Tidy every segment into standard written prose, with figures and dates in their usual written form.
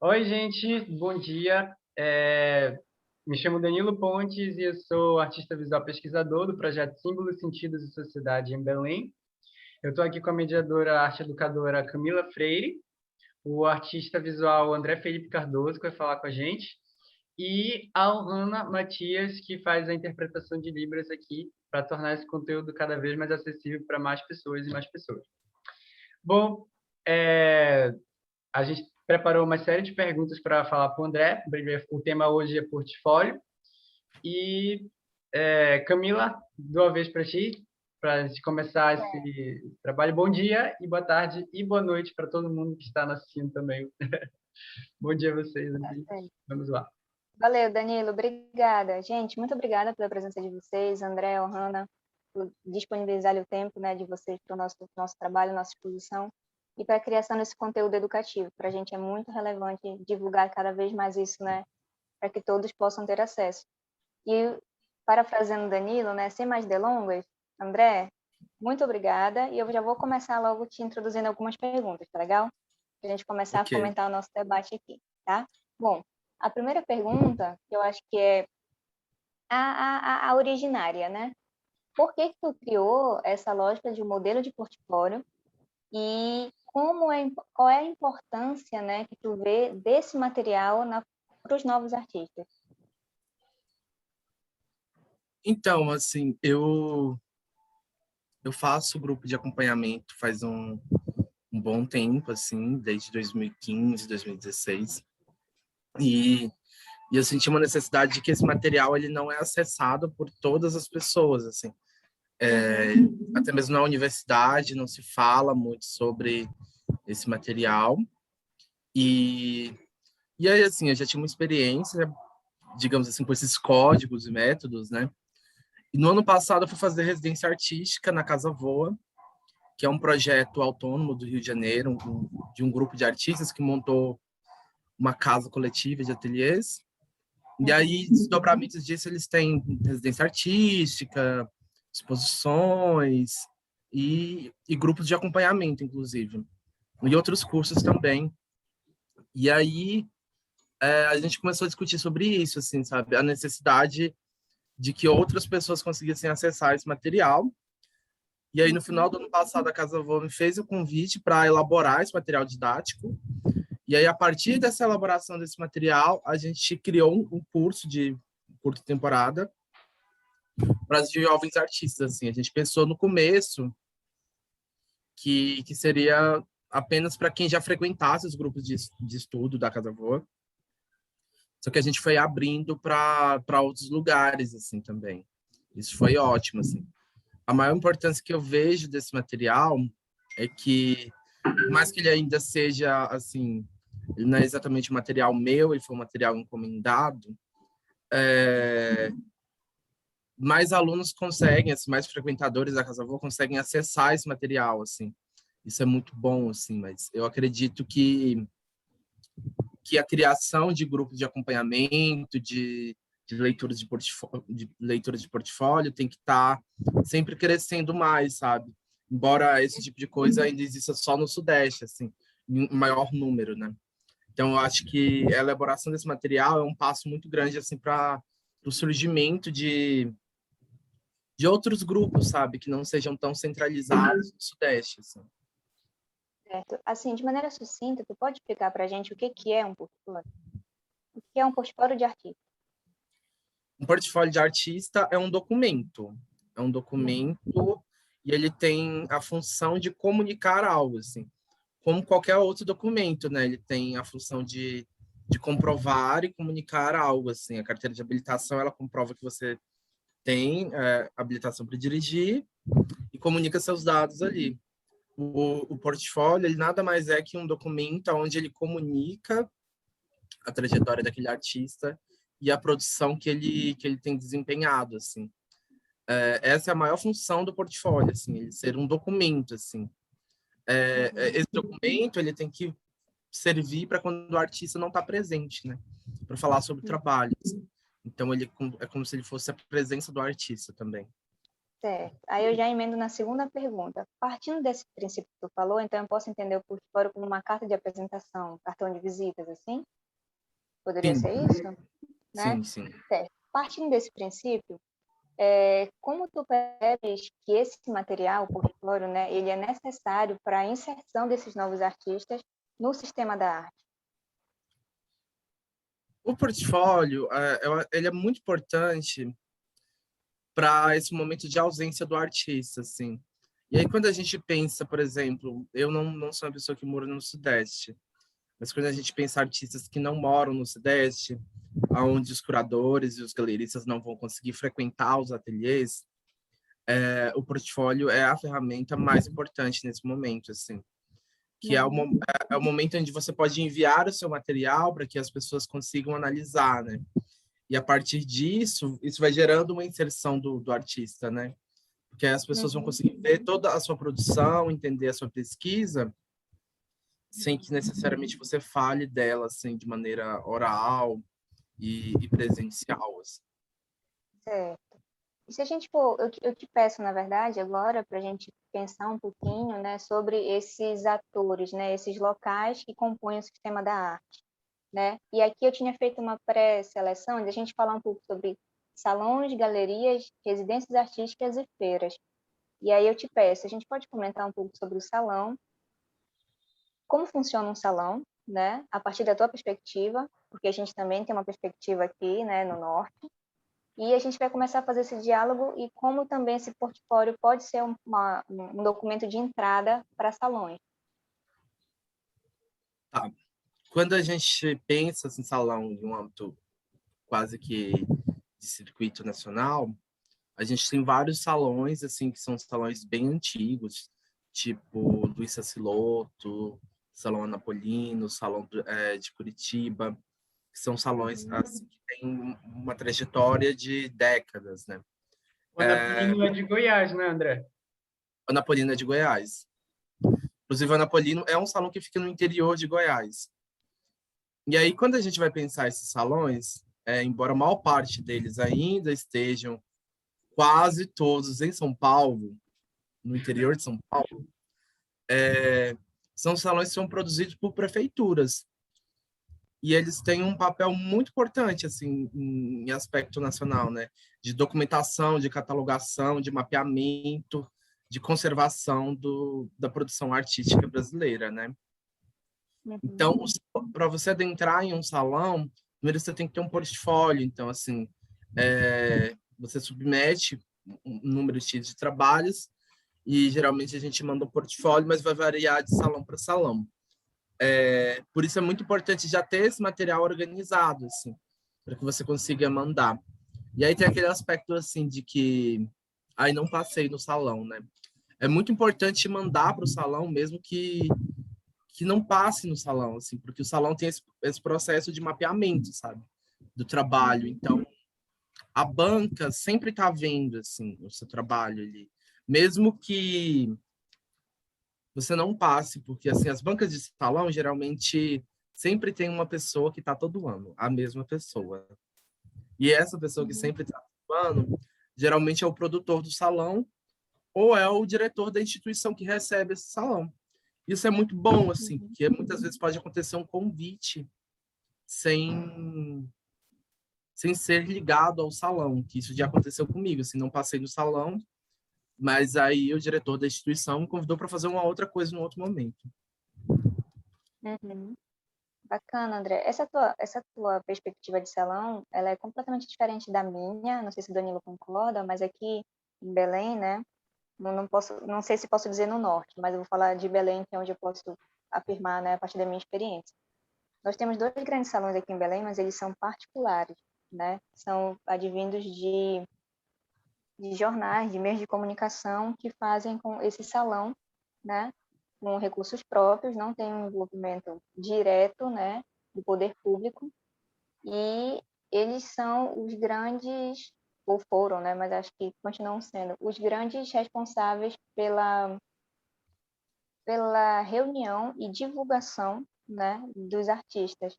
Oi, gente, bom dia. Me chamo Danilo Pontes e eu sou artista visual pesquisador do projeto Símbolos, Sentidos e Sociedade em Belém. Eu estou aqui com a mediadora arte educadora Camila Freire, o artista visual André Felipe Cardoso, que vai falar com a gente, e a Alana Matias, que faz a interpretação de Libras aqui para tornar esse conteúdo cada vez mais acessível para mais pessoas e mais pessoas. Bom, a gente preparou uma série de perguntas para falar para o André. O tema hoje é portfólio. E, Camila, dou a vez para ti, para a gente começar esse trabalho. Bom dia, e boa tarde, e boa noite para todo mundo que está nos assistindo também. Bom dia a vocês, André. Vamos lá. Valeu, Danilo. Obrigada. Gente, muito obrigada pela presença de vocês, André, Ohana, por disponibilizar o tempo, né, de vocês para o nosso trabalho, nossa exposição e para a criação desse conteúdo educativo. Para a gente é muito relevante divulgar cada vez mais isso, né, para que todos possam ter acesso. E, parafraseando Danilo, né, sem mais delongas, André, muito obrigada. E eu já vou começar logo te introduzindo algumas perguntas, tá legal? Para a gente começar a fomentar o nosso debate aqui, tá? Bom, a primeira pergunta, que eu acho que é a originária, né? Por que tu criou essa lógica de modelo de portfólio e qual é a importância, né, que tu vê desse material para os novos artistas? Então, assim, eu faço grupo de acompanhamento faz um bom tempo, assim, desde 2015, 2016. E eu senti uma necessidade de que esse material ele não é acessado por todas as pessoas, assim. Até mesmo na universidade não se fala muito sobre esse material. E aí, assim, eu já tinha uma experiência, digamos assim, com esses códigos e métodos, né? E no ano passado eu fui fazer residência artística na Casa Voa, que é um projeto autônomo do Rio de Janeiro, de um grupo de artistas que montou uma casa coletiva de ateliês. E aí, desdobramentos disso, eles têm residência artística, exposições e grupos de acompanhamento, inclusive. E outros cursos também. E aí, a gente começou a discutir sobre isso, assim, sabe? A necessidade de que outras pessoas conseguissem acessar esse material. E aí, no final do ano passado, a Casa Voa me fez o convite para elaborar esse material didático. E aí, a partir dessa elaboração desse material, a gente criou um curso de curta temporada para os jovens artistas. Assim. A gente pensou no começo que seria apenas para quem já frequentasse os grupos de estudo da Casa Voa. Só que a gente foi abrindo para outros lugares assim também. Isso foi ótimo. Assim. A maior importância que eu vejo desse material é que, por mais que ele ainda seja assim, ele não é exatamente um material meu, ele foi um material encomendado, mais alunos conseguem, assim, mais frequentadores da Casa Voa conseguem acessar esse material, assim. Isso é muito bom, assim, mas eu acredito que a criação de grupos de acompanhamento, de leituras de portfólio tem que estar sempre crescendo mais, sabe? Embora esse tipo de coisa ainda exista só no Sudeste, assim, em maior número, né? Então, eu acho que a elaboração desse material é um passo muito grande, assim, para o surgimento de outros grupos, sabe? Que não sejam tão centralizados no Sudeste, assim. Certo. Assim, de maneira sucinta, tu pode explicar para a gente o que é um portfólio? O que é um portfólio de artista? Um portfólio de artista é um documento. É um documento e ele tem a função de comunicar algo, assim. Como qualquer outro documento, né? Ele tem a função de comprovar e comunicar algo, assim. A carteira de habilitação, ela comprova que você tem habilitação para dirigir e comunica seus dados ali. O portfólio, ele nada mais é que um documento onde ele comunica a trajetória daquele artista e a produção que ele tem desempenhado, assim. Essa é a maior função do portfólio, assim, ele ser um documento, assim. Esse documento, ele tem que servir para quando o artista não está presente, né? Para falar sobre o trabalho, assim. Então, ele é como se ele fosse a presença do artista também. Certo. Aí eu já emendo na segunda pergunta. Partindo desse princípio que tu falou, então eu posso entender o portfólio como uma carta de apresentação, um cartão de visitas, assim? Poderia Sim, ser isso, né? sim, sim. Certo. Partindo desse princípio, como tu percebes que esse material, o portfólio, né, ele é necessário para a inserção desses novos artistas no sistema da arte? O portfólio, ele é muito importante para esse momento de ausência do artista, assim. E aí, quando a gente pensa, por exemplo, eu não sou uma pessoa que mora no Sudeste, mas quando a gente pensa artistas que não moram no Sudeste, onde os curadores e os galeristas não vão conseguir frequentar os ateliês, o portfólio é a ferramenta mais importante nesse momento, assim, que é o momento onde você pode enviar o seu material para que as pessoas consigam analisar, né? E a partir disso, isso vai gerando uma inserção do artista, né? Porque as pessoas vão conseguir ver toda a sua produção, entender a sua pesquisa, sem que necessariamente você fale dela, assim, de maneira oral e presencial, assim. Certo. E se a gente for, eu te peço, na verdade, agora, para a gente pensar um pouquinho, né, sobre esses atores, né, esses locais que compõem o sistema da arte, né? E aqui eu tinha feito uma pré-seleção de a gente falar um pouco sobre salões, galerias, residências artísticas e feiras. E aí eu te peço, a gente pode comentar um pouco sobre o salão, como funciona um salão, né, a partir da tua perspectiva, porque a gente também tem uma perspectiva aqui, né, no norte. E a gente vai começar a fazer esse diálogo e como também esse portfólio pode ser um documento de entrada para salões. Tá. Quando a gente pensa em salão em um âmbito quase que de circuito nacional, a gente tem vários salões, assim, que são salões bem antigos, tipo Luiz Saciloto, Salão Anapolino, Salão de Curitiba, que são salões assim, que têm uma trajetória de décadas, né? O Anapolino é de Goiás, né, André? Anapolino é de Goiás. Inclusive, o Anapolino é um salão que fica no interior de Goiás. E aí, quando a gente vai pensar esses salões, embora a maior parte deles ainda estejam quase todos em São Paulo, no interior de São Paulo, são salões que são produzidos por prefeituras. E eles têm um papel muito importante, assim, em aspecto nacional, né? De documentação, de catalogação, de mapeamento, de conservação da produção artística brasileira, né? Então, para você adentrar em um salão, primeiro você tem que ter um portfólio. Então, assim, você submete um número X de trabalhos e geralmente a gente manda um portfólio, mas vai variar de salão para salão. Por isso é muito importante já ter esse material organizado, assim, para que você consiga mandar. E aí tem aquele aspecto, assim, de que aí não passei no salão, né? É muito importante mandar para o salão, mesmo que não passe no salão, assim, porque o salão tem esse processo de mapeamento, sabe? Do trabalho. Então, a banca sempre está vendo, assim, o seu trabalho ali. Mesmo que você não passe, porque assim, as bancas de salão geralmente sempre tem uma pessoa que está todo ano, a mesma pessoa. E essa pessoa que sempre está todo ano, geralmente é o produtor do salão ou é o diretor da instituição que recebe esse salão. Isso é muito bom, assim, porque muitas vezes pode acontecer um convite sem sem ser ligado ao salão, que isso já aconteceu comigo, assim, não passei no salão, mas aí o diretor da instituição me convidou para fazer uma outra coisa no outro momento. Uhum. Bacana, André. Essa tua perspectiva de salão, ela é completamente diferente da minha. Não sei se o Danilo concorda, mas aqui em Belém, né? Não sei se posso dizer no norte, mas eu vou falar de Belém, que é onde eu posso afirmar, né, a partir da minha experiência. Nós temos dois grandes salões aqui em Belém, mas eles são particulares, né? São advindos de jornais, de meios de comunicação que fazem com esse salão, né, com recursos próprios, não tem um envolvimento direto, né, do poder público, e eles são os grandes, ou foram, né, mas acho que continuam sendo, os grandes responsáveis pela reunião e divulgação, né, dos artistas.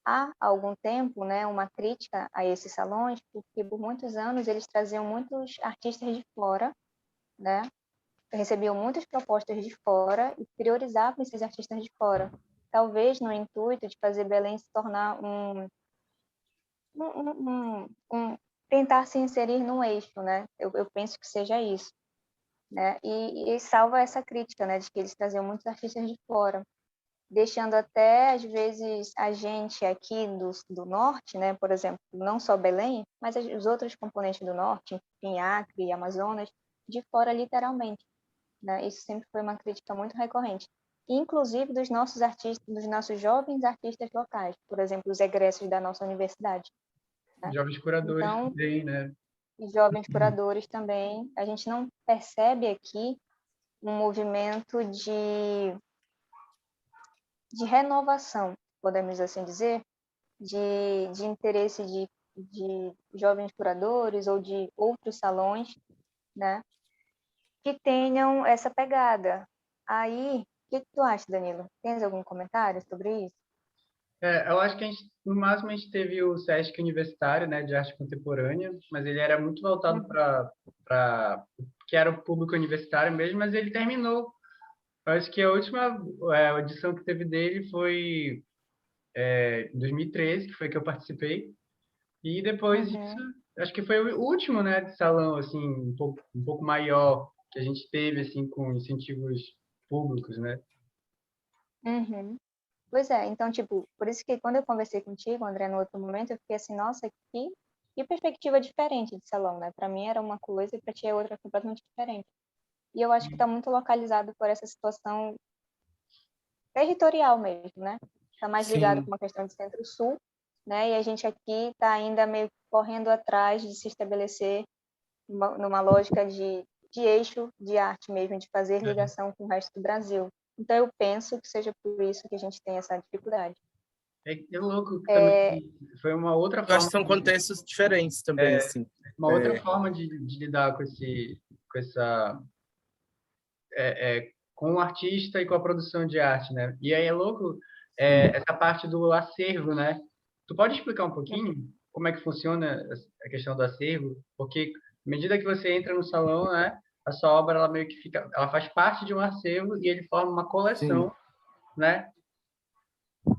há algum tempo, né, uma crítica a esses salões, porque por muitos anos eles traziam muitos artistas de fora, né, recebiam muitas propostas de fora e priorizavam esses artistas de fora, talvez no intuito de fazer Belém se tornar tentar se inserir num eixo, né? Eu penso que seja isso, né? E salva essa crítica, né, de que eles traziam muitos artistas de fora, deixando até, às vezes, a gente aqui do norte, né, por exemplo, não só Belém, mas os outros componentes do norte, em Acre e Amazonas, de fora literalmente, né? Isso sempre foi uma crítica muito recorrente, inclusive dos nossos artistas, dos nossos jovens artistas locais, por exemplo, os egressos da nossa universidade, né? Jovens curadores Então, também, né? e jovens curadores também, a gente não percebe aqui um movimento de renovação, podemos assim dizer, de interesse de jovens curadores ou de outros salões, né, que tenham essa pegada. Aí, o que tu acha, Danilo? Tens algum comentário sobre isso? Eu acho que no máximo a gente teve o Sesc Universitário, né, de arte contemporânea, mas ele era muito voltado Uhum. para que era o público universitário mesmo, mas ele terminou. Eu acho que a última edição que teve dele foi em 2013, que foi que eu participei, e depois disso, Uhum. acho que foi o último, né, de salão assim, um pouco maior que a gente teve assim com incentivos públicos, né? Uhum. Pois é, então, tipo, por isso que quando eu conversei contigo, André, no outro momento, eu fiquei assim, nossa, que perspectiva diferente de salão, né? Para mim era uma coisa e para ti é outra completamente diferente. E eu acho que está muito localizado por essa situação territorial mesmo, né? Está mais ligado com Sim, uma questão de centro-sul, né? E a gente aqui está ainda meio correndo atrás de se estabelecer numa lógica de eixo de arte mesmo, de fazer ligação com o resto do Brasil. Então, eu penso que seja por isso que a gente tem essa dificuldade. É louco que também É, foi uma outra eu acho forma que são contextos diferentes também, assim. uma outra É, forma de lidar com essa com o artista e com a produção de arte, né? E aí é louco sim, essa parte do acervo, né? Tu pode explicar um pouquinho como é que funciona a questão do acervo? Porque à medida que você entra no salão, né, a sua obra ela meio que fica, ela faz parte de um acervo e ele forma uma sim. coleção, né?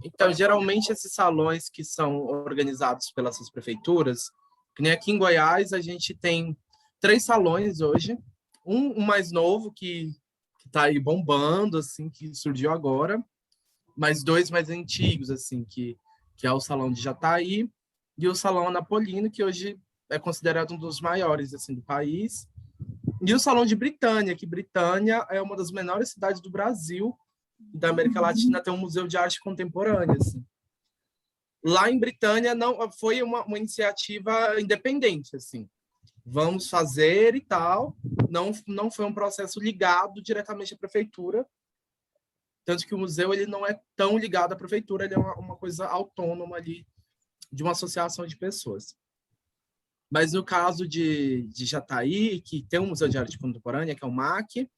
Então, geralmente, esses salões que são organizados pelas suas prefeituras, que nem aqui em Goiás, a gente tem 3 salões hoje. Um mais novo, que está aí bombando, assim, que surgiu agora, mas 2 mais antigos, assim, que é o Salão de Jataí e o Salão Anapolino, que hoje é considerado um dos maiores, assim, do país. E o Salão de Britânia, que Britânia é uma das menores cidades do Brasil e da América Latina, tem um museu de arte contemporânea, assim. Lá em Britânia não foi uma iniciativa independente, assim. Vamos fazer e tal. Não foi um processo ligado diretamente à prefeitura, tanto que o museu ele não é tão ligado à prefeitura, ele é uma coisa autônoma ali de uma associação de pessoas. Mas no caso de Jataí, que tem um Museu de Arte Contemporânea, que é o MAC,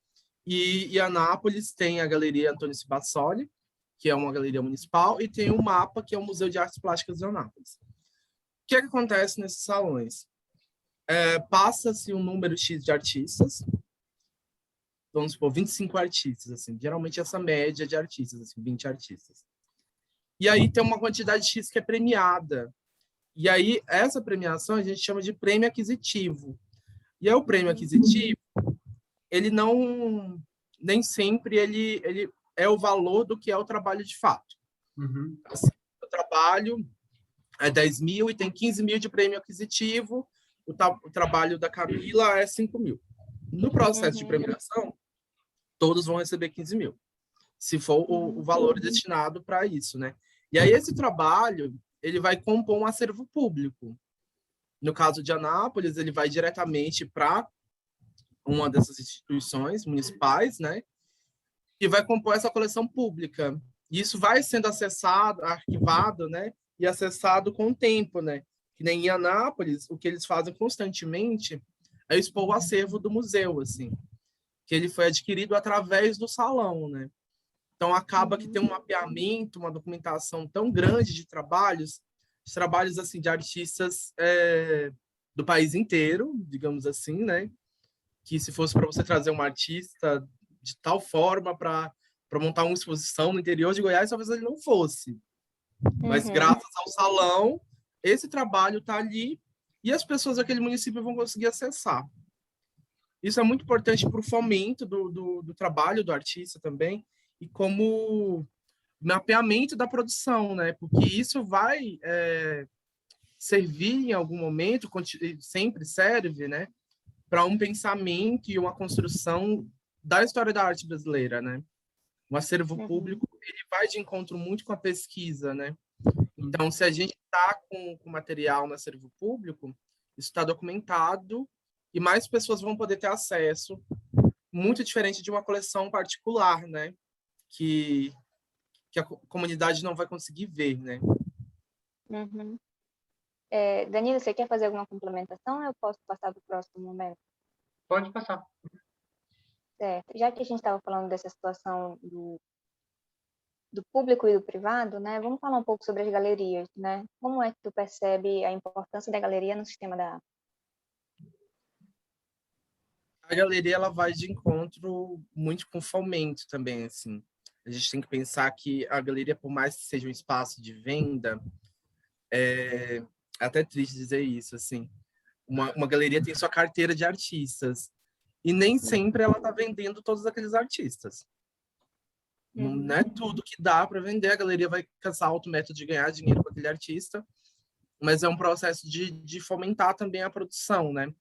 e Anápolis tem a Galeria Antônio Cibassoli, que é uma galeria municipal, e tem o MAPA, que é o Museu de Artes Plásticas de Anápolis. O que é que acontece nesses salões? Passa-se um número X de artistas, vamos supor, 25 artistas, assim, geralmente essa média de artistas, assim, 20 artistas. E aí tem uma quantidade X que é premiada. E aí, essa premiação a gente chama de prêmio aquisitivo. E aí, o prêmio aquisitivo, ele não, nem sempre ele é o valor do que é o trabalho de fato. Uhum. Assim, o trabalho é 10 mil e tem 15 mil de prêmio aquisitivo, o trabalho da Camila é 5 mil. No processo de uhum, premiação, todos vão receber 15 mil, se for o valor destinado para isso, né? E aí esse trabalho, ele vai compor um acervo público. No caso de Anápolis, ele vai diretamente para uma dessas instituições municipais, né? E vai compor essa coleção pública. E isso vai sendo acessado, arquivado, né? E acessado com o tempo, né? Que nem em Anápolis, o que eles fazem constantemente é expor o acervo do museu, assim, que ele foi adquirido através do salão, né? Então, acaba que tem um mapeamento, uma documentação tão grande de trabalhos assim, de artistas do país inteiro, digamos assim, né? Que se fosse para você trazer um artista de tal forma para montar uma exposição no interior de Goiás, talvez ele não fosse. Mas graças ao salão, esse trabalho está ali e as pessoas daquele município vão conseguir acessar. Isso é muito importante para o fomento do trabalho do artista também e como mapeamento da produção, né? Porque isso vai servir em algum momento, sempre serve, né? Para um pensamento e uma construção da história da arte brasileira, né? O acervo público ele vai de encontro muito com a pesquisa, né? Então, se a gente está com material no acervo público, isso está documentado e mais pessoas vão poder ter acesso, muito diferente de uma coleção particular, né? Que a comunidade não vai conseguir ver, né? Danilo, você quer fazer alguma complementação ou eu posso passar para o próximo momento? Pode passar. Certo. Já que a gente estava falando dessa situação do público e do privado, né? Vamos falar um pouco sobre as galerias, né? Como é que tu percebe a importância da galeria no sistema da arte? A galeria ela vai de encontro muito com fomento também, assim. A gente tem que pensar que a galeria, por mais que seja um espaço de venda, é até triste dizer isso, assim. Uma galeria tem sua carteira de artistas e nem sempre ela está vendendo todos aqueles artistas. Não é tudo que dá para vender. A galeria vai caçar outro método de ganhar dinheiro com aquele artista, mas é um processo de fomentar também a produção, né?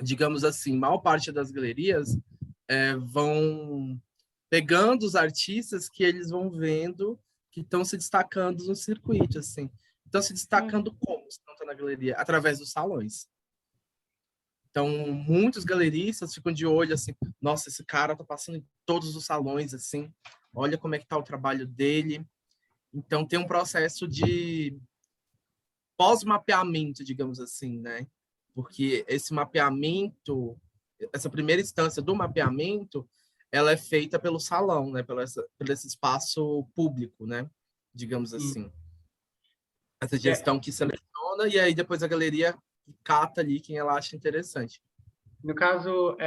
Digamos assim, maior parte das galerias vão pegando os artistas que eles vão vendo que estão se destacando no circuito, assim. Estão se destacando como estão na galeria? Através dos salões. Então, muitos galeristas ficam de olho, assim, nossa, esse cara tá passando em todos os salões, assim, olha como é que tá o trabalho dele. Então, tem um processo de pós-mapeamento, digamos assim, né? Porque esse mapeamento, essa primeira instância do mapeamento, ela é feita pelo salão, né? Pelo esse espaço público, né? Digamos assim. Essa gestão que seleciona e aí depois a galeria cata ali quem ela acha interessante. No caso,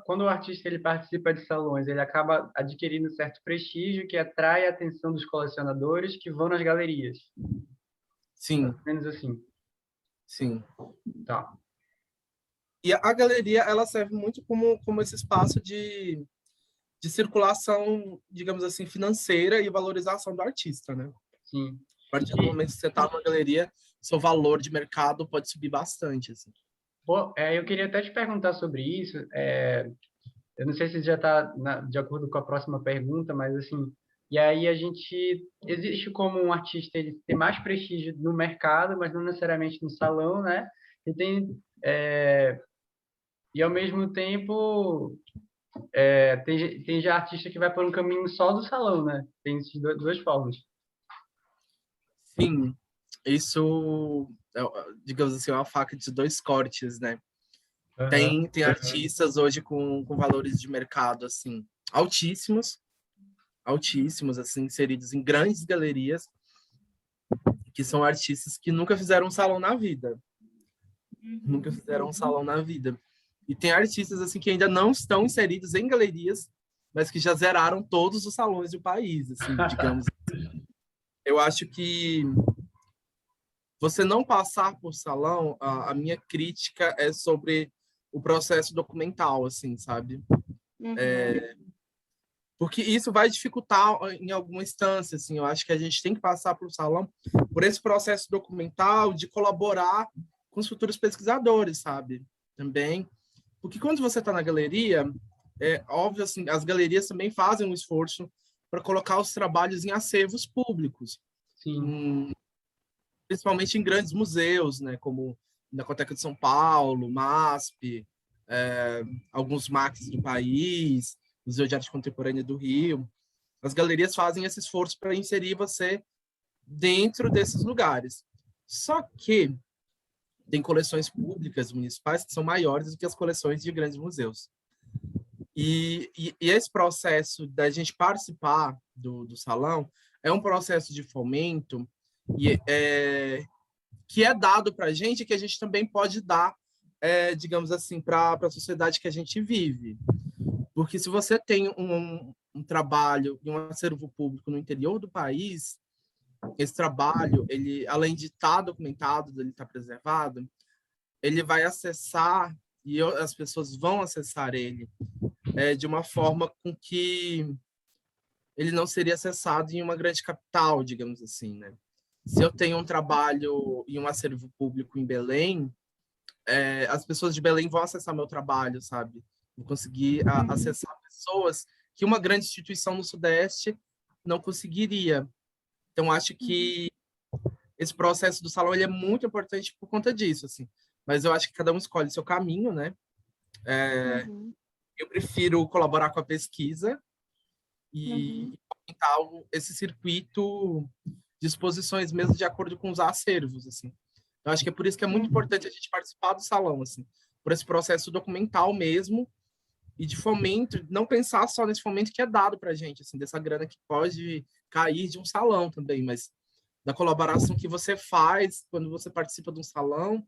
quando o artista ele participa de salões, ele acaba adquirindo certo prestígio que atrai a atenção dos colecionadores que vão nas galerias. Sim. Mais ou menos assim. Sim. Tá. E a galeria, ela serve muito como esse espaço de circulação, digamos assim, financeira e valorização do artista, né? Sim. A partir do momento que você está numa galeria, seu valor de mercado pode subir bastante, assim. Eu queria até te perguntar sobre isso. Eu não sei se já está de acordo com a próxima pergunta, mas assim, e aí existe como um artista ele ter mais prestígio no mercado, mas não necessariamente no salão, né? E e ao mesmo tempo tem já artista que vai por um caminho só do salão, né? Tem essas duas formas. Sim, isso, digamos assim, é uma faca de dois cortes, né? Tem artistas hoje com valores de mercado, assim, altíssimos, assim, inseridos em grandes galerias, que são artistas que nunca fizeram um salão na vida. Nunca fizeram um salão na vida. E tem artistas, assim, que ainda não estão inseridos em galerias, mas que já zeraram todos os salões do país, assim, digamos. Eu acho que você não passar por salão, a minha crítica é sobre o processo documental, assim, sabe? Porque isso vai dificultar em alguma instância, assim, eu acho que a gente tem que passar por salão, por esse processo documental de colaborar com os futuros pesquisadores, sabe? Também. Porque quando você está na galeria, é óbvio, assim, as galerias também fazem um esforço para colocar os trabalhos em acervos públicos. Sim. Principalmente em grandes museus, né, como Pinacoteca de São Paulo, MASP, alguns MACs do país, Museu de Arte Contemporânea do Rio. As galerias fazem esse esforço para inserir você dentro desses lugares. Só que tem coleções públicas municipais que são maiores do que as coleções de grandes museus. E esse processo da gente participar do salão é um processo de fomento que é dado para a gente, que a gente também pode dar, digamos assim, para a sociedade que a gente vive. Porque se você tem um trabalho e um acervo público no interior do país, esse trabalho, ele, além de estar documentado, ele estar preservado, ele vai acessar, e as pessoas vão acessar ele de uma forma com que ele não seria acessado em uma grande capital, digamos assim, né? Se eu tenho um trabalho e um acervo público em Belém, as pessoas de Belém vão acessar meu trabalho, sabe? Vou conseguir acessar pessoas que uma grande instituição no Sudeste não conseguiria. Então, acho que esse processo do salão ele é muito importante por conta disso, assim. Mas eu acho que cada um escolhe seu caminho, né? Eu prefiro colaborar com a pesquisa e aumentar esse circuito de exposições mesmo de acordo com os acervos, assim. Eu acho que é por isso que é muito importante a gente participar do salão, assim, por esse processo documental mesmo e de fomento, não pensar só nesse fomento que é dado para a gente, assim, dessa grana que pode cair de um salão também, mas da colaboração que você faz quando você participa de um salão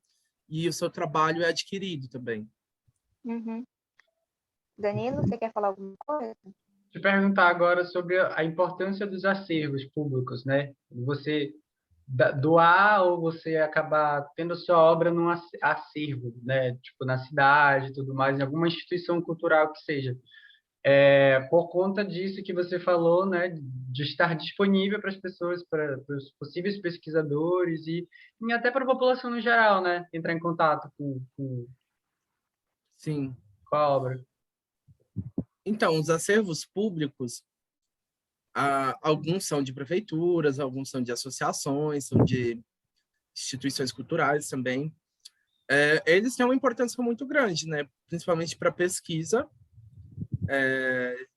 e o seu trabalho é adquirido também. Danilo, você quer falar alguma coisa? Te perguntar agora sobre a importância dos acervos públicos, né? Você doar ou você acabar tendo sua obra num acervo, né? Tipo, na cidade e tudo mais, em alguma instituição cultural que seja. Por conta disso que você falou, né? De estar disponível para as pessoas, para os possíveis pesquisadores e até para a população no geral, né? Entrar em contato Sim. com a obra. Então, os acervos públicos, alguns são de prefeituras, alguns são de associações, são de instituições culturais também. Eles têm uma importância muito grande, né? Principalmente para pesquisa,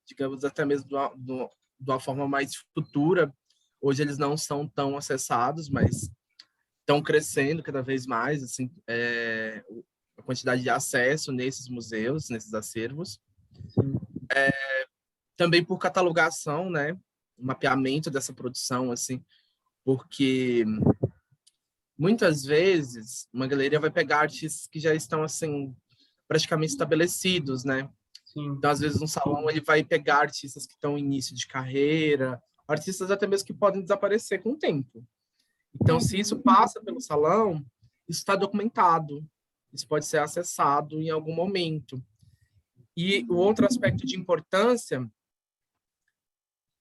digamos até mesmo de uma forma mais futura. Hoje eles não são tão acessados, mas estão crescendo cada vez mais, assim, a quantidade de acesso nesses museus, nesses acervos. Também por catalogação, né? Mapeamento dessa produção, assim, porque muitas vezes uma galeria vai pegar artistas que já estão assim praticamente estabelecidos, né? Sim. Então, às vezes, um salão ele vai pegar artistas que estão em início de carreira, artistas até mesmo que podem desaparecer com o tempo. Então, se isso passa pelo salão, isso está documentado, isso pode ser acessado em algum momento. E o outro aspecto de importância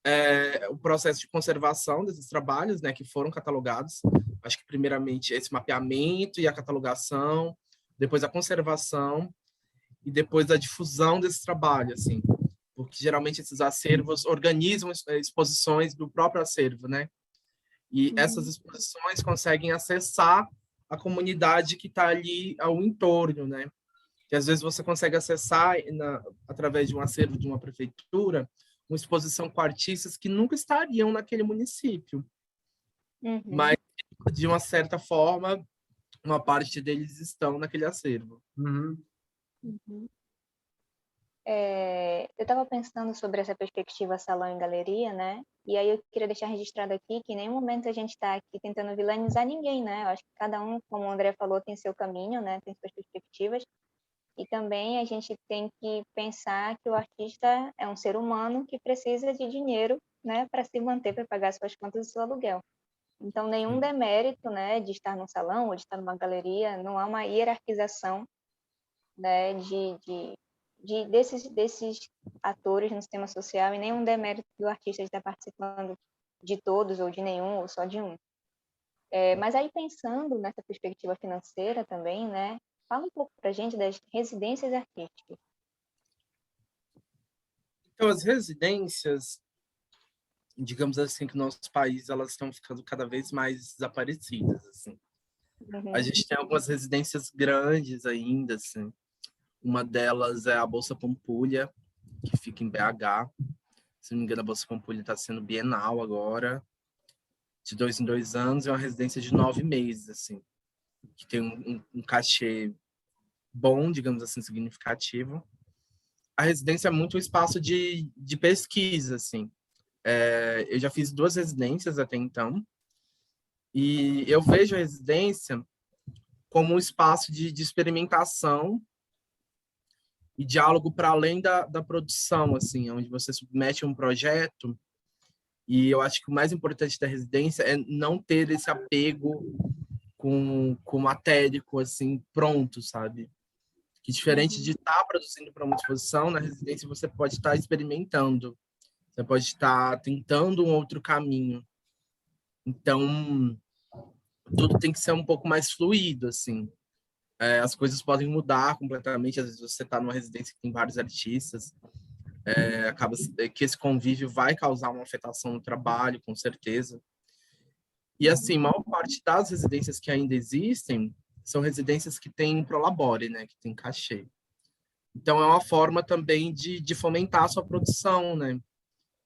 é o processo de conservação desses trabalhos, né, que foram catalogados. Acho que, primeiramente, esse mapeamento e a catalogação, depois a conservação e depois a difusão desse trabalho, assim, porque geralmente esses acervos organizam exposições do próprio acervo, né? E essas exposições conseguem acessar a comunidade que está ali ao entorno, né? Que às vezes você consegue acessar através de um acervo de uma prefeitura, uma exposição com artistas que nunca estariam naquele município, mas de uma certa forma uma parte deles estão naquele acervo. Eu estava pensando sobre essa perspectiva salão e galeria, né? E aí eu queria deixar registrado aqui que em nenhum momento a gente está aqui tentando vilanizar ninguém, né? Eu acho que cada um, como o André falou, tem seu caminho, né? Tem suas perspectivas. E também a gente tem que pensar que o artista é um ser humano que precisa de dinheiro, né? Para se manter, para pagar suas contas e seu aluguel. Então, nenhum demérito, né? De estar num salão ou de estar numa galeria, não há uma hierarquização, né? Desses atores no sistema social e nenhum demérito do artista de estar participando de todos ou de nenhum ou só de um. Mas aí pensando nessa perspectiva financeira também, né? Fala um pouco para a gente das residências artísticas. Então, as residências, digamos assim, que no nosso país elas estão ficando cada vez mais desaparecidas, assim. A gente tem algumas residências grandes ainda, assim. Uma delas é a Bolsa Pampulha, que fica em BH. Se não me engano, a Bolsa Pampulha está sendo bienal agora, de 2 em 2 anos, é uma residência de 9 meses, assim, que tem um cachê bom, digamos assim, significativo. a residência é muito um espaço de pesquisa, assim. Eu já fiz 2 residências até então, e eu vejo a residência como um espaço de experimentação e diálogo para além da produção, assim, onde você submete um projeto. E eu acho que o mais importante da residência é não ter esse apego com matérico, assim, pronto, sabe? Que diferente de estar produzindo para uma exposição, na residência você pode estar experimentando, você pode estar tentando um outro caminho. Então, tudo tem que ser um pouco mais fluido, assim. As coisas podem mudar completamente. Às vezes você está numa residência que tem vários artistas, acaba que esse convívio vai causar uma afetação no trabalho, com certeza. E assim, a maior parte das residências que ainda existem são residências que têm prolabore, né, que tem cachê. Então é uma forma também de fomentar a sua produção, né,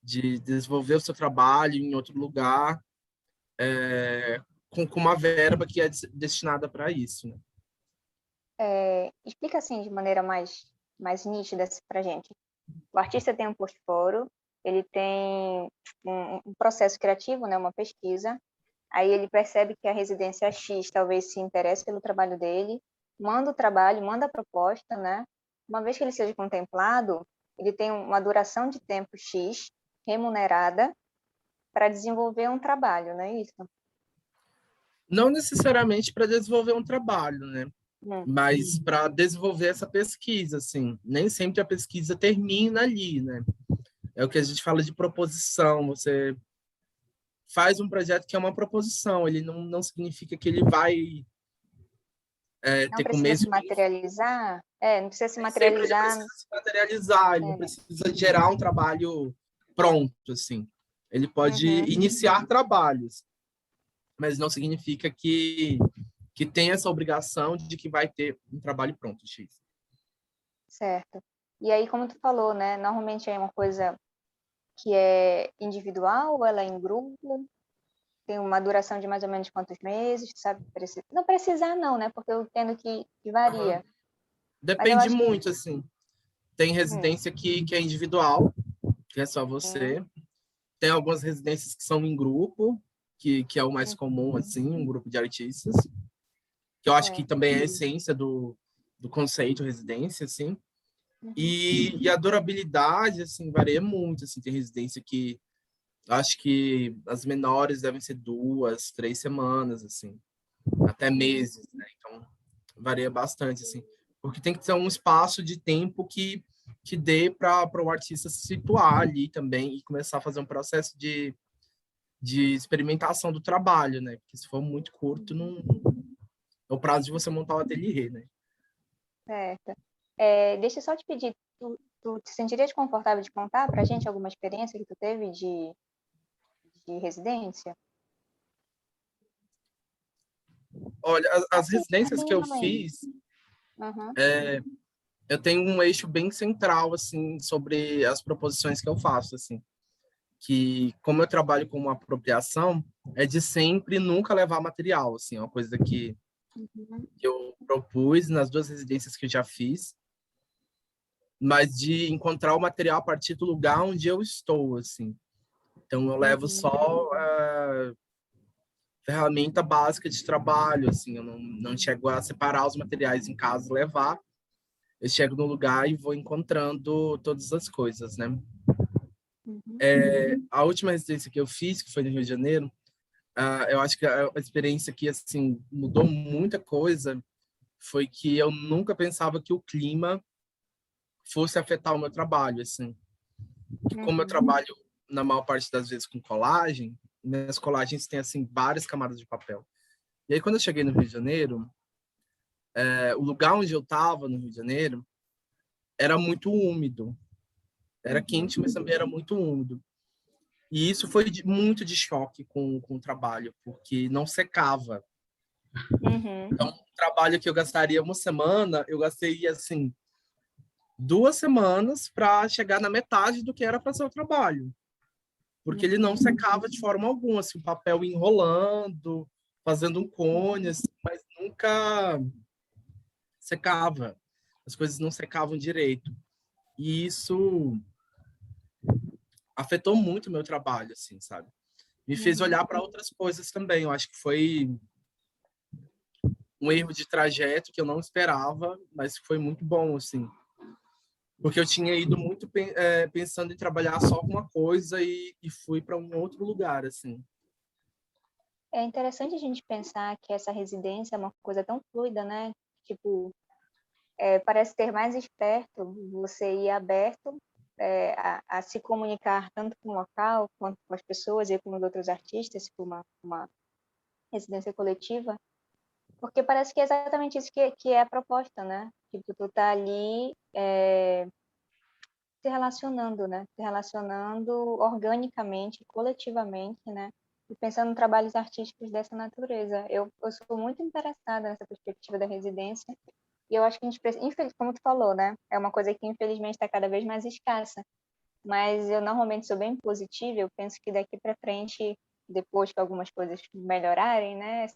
de desenvolver o seu trabalho em outro lugar, com uma verba que é destinada para isso, né? Explica assim de maneira mais nítida para a gente. O artista tem um portfólio, ele tem um processo criativo, né, uma pesquisa, aí ele percebe que a residência X talvez se interesse pelo trabalho dele, manda o trabalho, manda a proposta, né? Uma vez que ele seja contemplado, ele tem uma duração de tempo X remunerada para desenvolver um trabalho, não é isso? Não necessariamente para desenvolver um trabalho, né? Mas para desenvolver essa pesquisa, assim. Nem sempre a pesquisa termina ali, né? É o que a gente fala de proposição. Você faz um projeto que é uma proposição, ele não significa que ele vai Não ter com o precisa se mesmo... materializar? Não precisa se Sempre ele materializar. precisa se materializar, ele não precisa gerar um trabalho pronto, assim. Ele pode iniciar trabalhos, mas não significa que tem essa obrigação de que vai ter um trabalho pronto, X. Certo. E aí, como tu falou, né? Normalmente é uma coisa que é individual ou ela é em grupo? Tem uma duração de mais ou menos quantos meses, sabe? Não precisar não, né? Porque eu entendo que varia. Mas eu Depende acho que... muito, assim. Tem residência que é individual, que é só você. Tem algumas residências que são em grupo, que é o mais comum, assim, um grupo de artistas. Que eu acho que também é a essência do conceito residência, assim. E a durabilidade, assim, varia muito, assim. Tem residência que acho que as menores devem ser 2, 3 semanas, assim. Até meses, né? Então, varia bastante, assim. Porque tem que ter um espaço de tempo que dê para o artista se situar ali também e começar a fazer um processo de experimentação do trabalho, né? Porque se for muito curto, não é o prazo de você montar o ateliê, né? Certo. Deixa eu só te pedir, tu te sentiria confortável de contar pra gente alguma experiência que tu teve de residência? Olha, as Assim, residências que eu rapidinho. fiz, Uhum. eu tenho um eixo bem central, assim, sobre as proposições que eu faço, assim. Que, como eu trabalho com uma apropriação, é de sempre nunca levar material, assim, é uma coisa que eu propus nas 2 residências que eu já fiz, mas de encontrar o material a partir do lugar onde eu estou, assim. Então, eu levo só ferramenta básica de trabalho, assim, eu não chego a separar os materiais em casa e levar, eu chego no lugar e vou encontrando todas as coisas, né? A última residência que eu fiz, que foi no Rio de Janeiro, eu acho que a experiência que, assim, mudou muita coisa foi que eu nunca pensava que o clima fosse afetar o meu trabalho, assim. E como eu trabalho, na maior parte das vezes, com colagem, minhas colagens têm, assim, várias camadas de papel. E aí, quando eu cheguei no Rio de Janeiro, o lugar onde eu estava, no Rio de Janeiro, era muito úmido. Era quente, mas também era muito úmido. E isso foi muito de choque com o trabalho, porque não secava. Então, um trabalho que eu gastaria uma semana, eu gastei, assim, 2 semanas para chegar na metade do que era para ser o trabalho. Porque ele não secava de forma alguma, assim, o papel enrolando, fazendo um cone, assim, mas nunca secava. As coisas não secavam direito. E isso afetou muito o meu trabalho, assim, sabe? Me fez Uhum. olhar para outras coisas também. Eu acho que foi um erro de trajeto que eu não esperava, mas que foi muito bom, assim. Porque eu tinha ido muito pensando em trabalhar só com uma coisa e fui para um outro lugar, assim. É interessante a gente pensar que essa residência é uma coisa tão fluida, né? Tipo, parece ter mais esperto você ir aberto a se comunicar tanto com o local, quanto com as pessoas e com os outros artistas, se for uma residência coletiva, porque parece que é exatamente isso que é a proposta, né? Tipo, tu tá ali se relacionando, né? Se relacionando organicamente, coletivamente, né? E pensando em trabalhos artísticos dessa natureza. Eu sou muito interessada nessa perspectiva da residência e eu acho que a gente precisa, como tu falou, né? É uma coisa que infelizmente está cada vez mais escassa. Mas eu normalmente sou bem positiva, eu penso que daqui para frente, depois que algumas coisas melhorarem, né?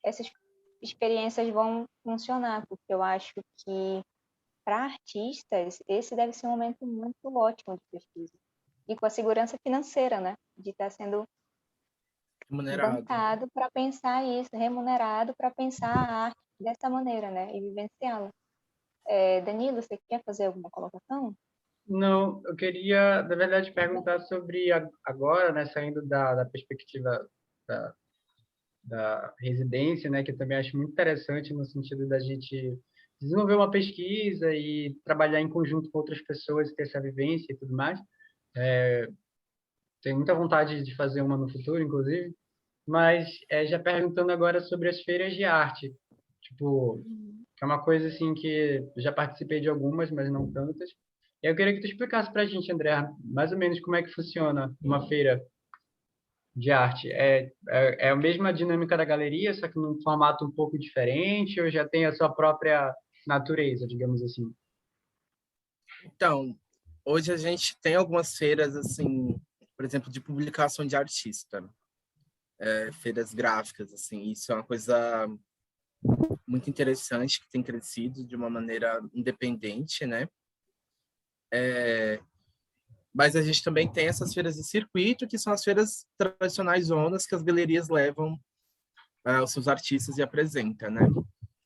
Essas experiências vão funcionar, porque eu acho que para artistas esse deve ser um momento muito ótimo de pesquisa. E com a segurança financeira, né? De estar sendo Remunerado. bancado para pensar isso, remunerado para pensar a arte dessa maneira, né? E vivenciá-la. Danilo, você quer fazer alguma colocação? Não, eu queria, na verdade, perguntar sobre agora, né, saindo da perspectiva da, da residência, né, que eu também acho muito interessante no sentido da gente desenvolver uma pesquisa e trabalhar em conjunto com outras pessoas, ter essa vivência e tudo mais. Tenho muita vontade de fazer uma no futuro, inclusive, mas já perguntando agora sobre as feiras de arte, tipo, que é uma coisa assim que eu já participei de algumas, mas não tantas. E eu queria que tu explicasse para a gente, André, mais ou menos como é que funciona uma feira de arte. É a mesma dinâmica da galeria, só que num formato um pouco diferente, ou já tem a sua própria natureza, digamos assim? Então, hoje a gente tem algumas feiras, assim, por exemplo, de publicação de artista, feiras gráficas, assim. Isso é uma coisa muito interessante, que tem crescido de uma maneira independente, né? Mas a gente também tem essas feiras de circuito, que são as feiras tradicionais zonas que as galerias levam os seus artistas e apresenta, né?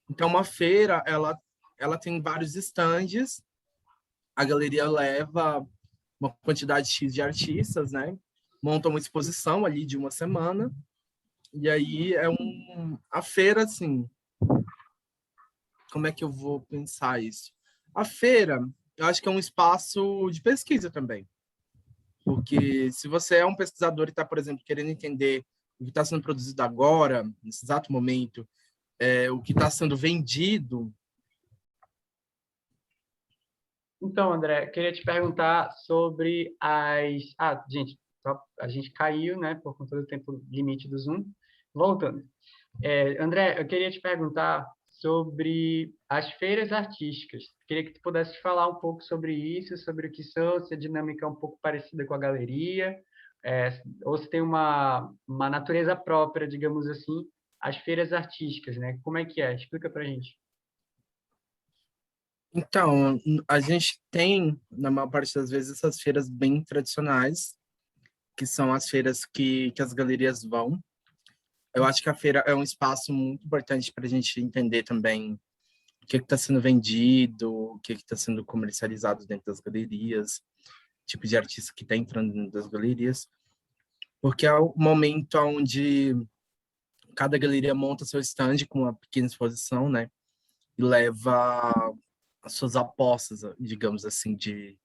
Então, uma feira, ela tem vários estandes, a galeria leva uma quantidade X de artistas, né? Monta uma exposição ali de uma semana, e aí a feira, assim, como é que eu vou pensar isso? A feira, eu acho que é um espaço de pesquisa também, porque se você é um pesquisador e está, por exemplo, querendo entender o que está sendo produzido agora, nesse exato momento, o que está sendo vendido. Então, André, queria te perguntar sobre as. Ah, gente, a gente caiu, né, por conta do tempo limite do Zoom. Voltando. André, eu queria te perguntar sobre as feiras artísticas. Queria que tu pudesse falar um pouco sobre isso, sobre o que são, se a dinâmica é um pouco parecida com a galeria, ou se tem uma natureza própria, digamos assim, as feiras artísticas, né? Como é que é? Explica pra gente. Então, a gente tem, na maior parte das vezes, essas feiras bem tradicionais, que são as feiras que as galerias vão. Eu acho que a feira é um espaço muito importante para a gente entender também o que está sendo vendido, o que está sendo comercializado dentro das galerias, tipo de artista que está entrando dentro das galerias, porque é o momento onde cada galeria monta seu stand com uma pequena exposição, né? E leva as suas apostas, digamos assim, de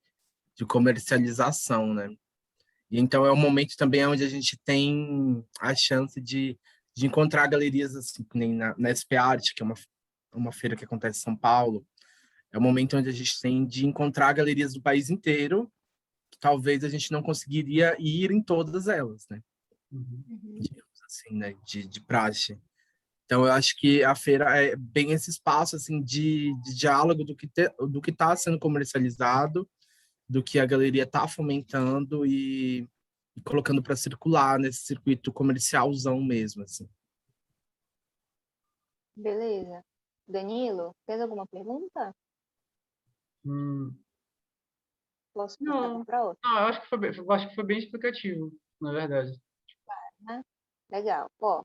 comercialização, né? E então é um momento também onde a gente tem a chance de encontrar galerias assim, que nem na SP Art, que é uma feira que acontece em São Paulo. É um momento onde a gente tem de encontrar galerias do país inteiro, que talvez a gente não conseguiria ir em todas elas, né? Uhum. Uhum. Digamos assim, né? De praxe. Então, eu acho que a feira é bem esse espaço assim de diálogo do que está sendo comercializado, do que a galeria está fomentando e colocando para circular nesse circuito comercialzão mesmo, assim. Beleza. Danilo, fez alguma pergunta? Hum, posso passar Não, para outra, não, eu acho que foi bem explicativo, na verdade. né? Legal. Ó,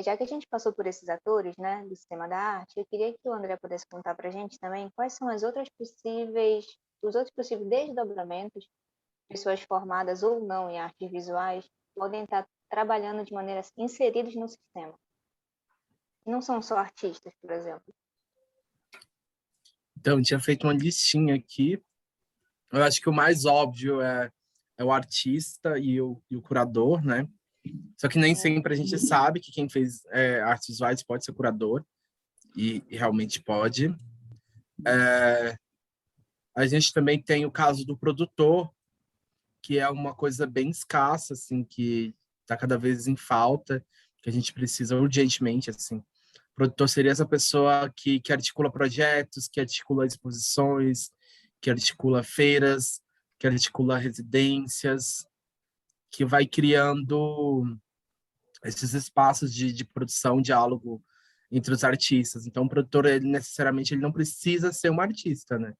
já que a gente passou por esses atores, né, do sistema da arte, eu queria que o André pudesse contar para a gente também quais são os outros possíveis desdobramentos, pessoas formadas ou não em artes visuais podem estar trabalhando de maneira inseridos no sistema. Não são só artistas, por exemplo. Então, eu tinha feito uma listinha aqui. Eu acho que o mais óbvio é o artista e o curador, né? Só que nem sempre a gente sabe que quem fez artes visuais pode ser curador, e realmente pode. A gente também tem o caso do produtor, que é uma coisa bem escassa, assim, que está cada vez em falta, que a gente precisa urgentemente, assim. O produtor seria essa pessoa que articula projetos, que articula exposições, que articula feiras, que articula residências, que vai criando esses espaços de produção, diálogo entre os artistas. Então, o produtor, necessariamente, ele não precisa ser um artista, né?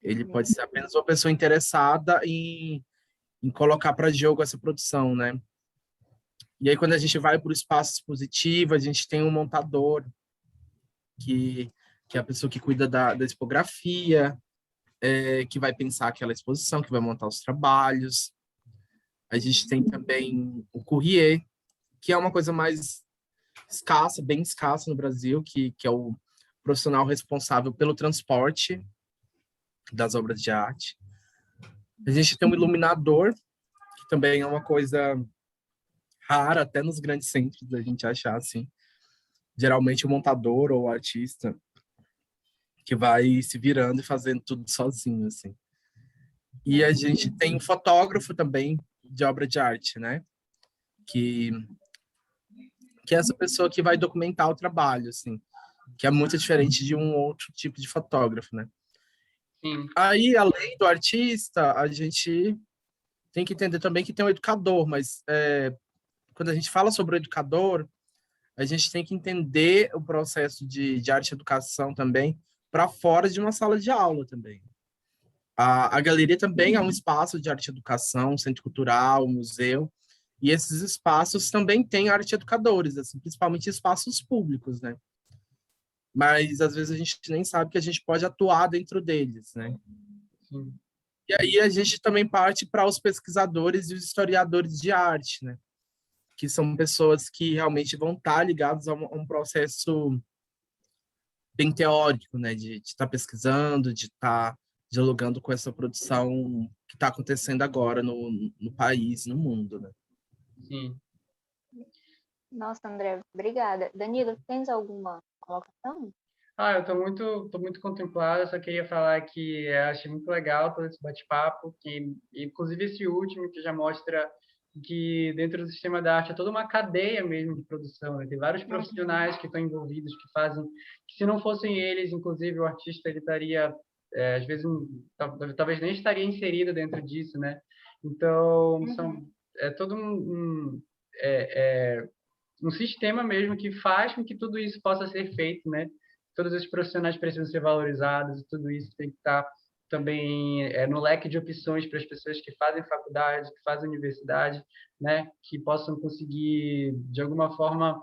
Ele pode ser apenas uma pessoa interessada em colocar para jogo essa produção, né? E aí, quando a gente vai para o espaço expositivo, a gente tem um montador, que é a pessoa que cuida da tipografia, que vai pensar aquela exposição, que vai montar os trabalhos. A gente tem também o courrier, que é uma coisa mais escassa, bem escassa no Brasil, que é o profissional responsável pelo transporte das obras de arte. A gente tem um iluminador, que também é uma coisa rara, até nos grandes centros, da gente achar assim. Geralmente o montador ou o artista que vai se virando e fazendo tudo sozinho, assim. E a gente tem um fotógrafo também de obra de arte, né? Que, que é essa pessoa que vai documentar o trabalho, assim, que é muito diferente de um outro tipo de fotógrafo, né? Sim, Aí, além do artista, a gente tem que entender também que tem um educador, mas quando a gente fala sobre o educador, a gente tem que entender o processo de arte e educação também para fora de uma sala de aula também. A galeria também é um espaço de arte e educação, um centro cultural, um museu, e esses espaços também têm arte educadores, assim, principalmente espaços públicos, né? Mas às vezes a gente nem sabe que a gente pode atuar dentro deles, né? sim. E aí a gente também parte para os pesquisadores e os historiadores de arte, né? Que são pessoas que realmente vão estar ligadas a um processo bem teórico, né? De estar pesquisando, de estar dialogando com essa produção que está acontecendo agora no país, no mundo, né? Sim. Nossa, André, obrigada. Danilo, tens alguma colocação? Ah, tô muito contemplado, só queria falar que achei muito legal todo esse bate-papo, que inclusive esse último que já mostra que dentro do sistema da arte é toda uma cadeia mesmo de produção, né? Tem vários profissionais que estão envolvidos, que fazem, que se não fossem eles, inclusive o artista ele estaria, às vezes, talvez nem estaria inserido dentro disso, né? Então, é todo é, é, um sistema mesmo que faz com que tudo isso possa ser feito, né? Todos os profissionais precisam ser valorizados e tudo isso tem que estar também no leque de opções para as pessoas que fazem faculdade, que fazem universidade, né? Que possam conseguir, de alguma forma,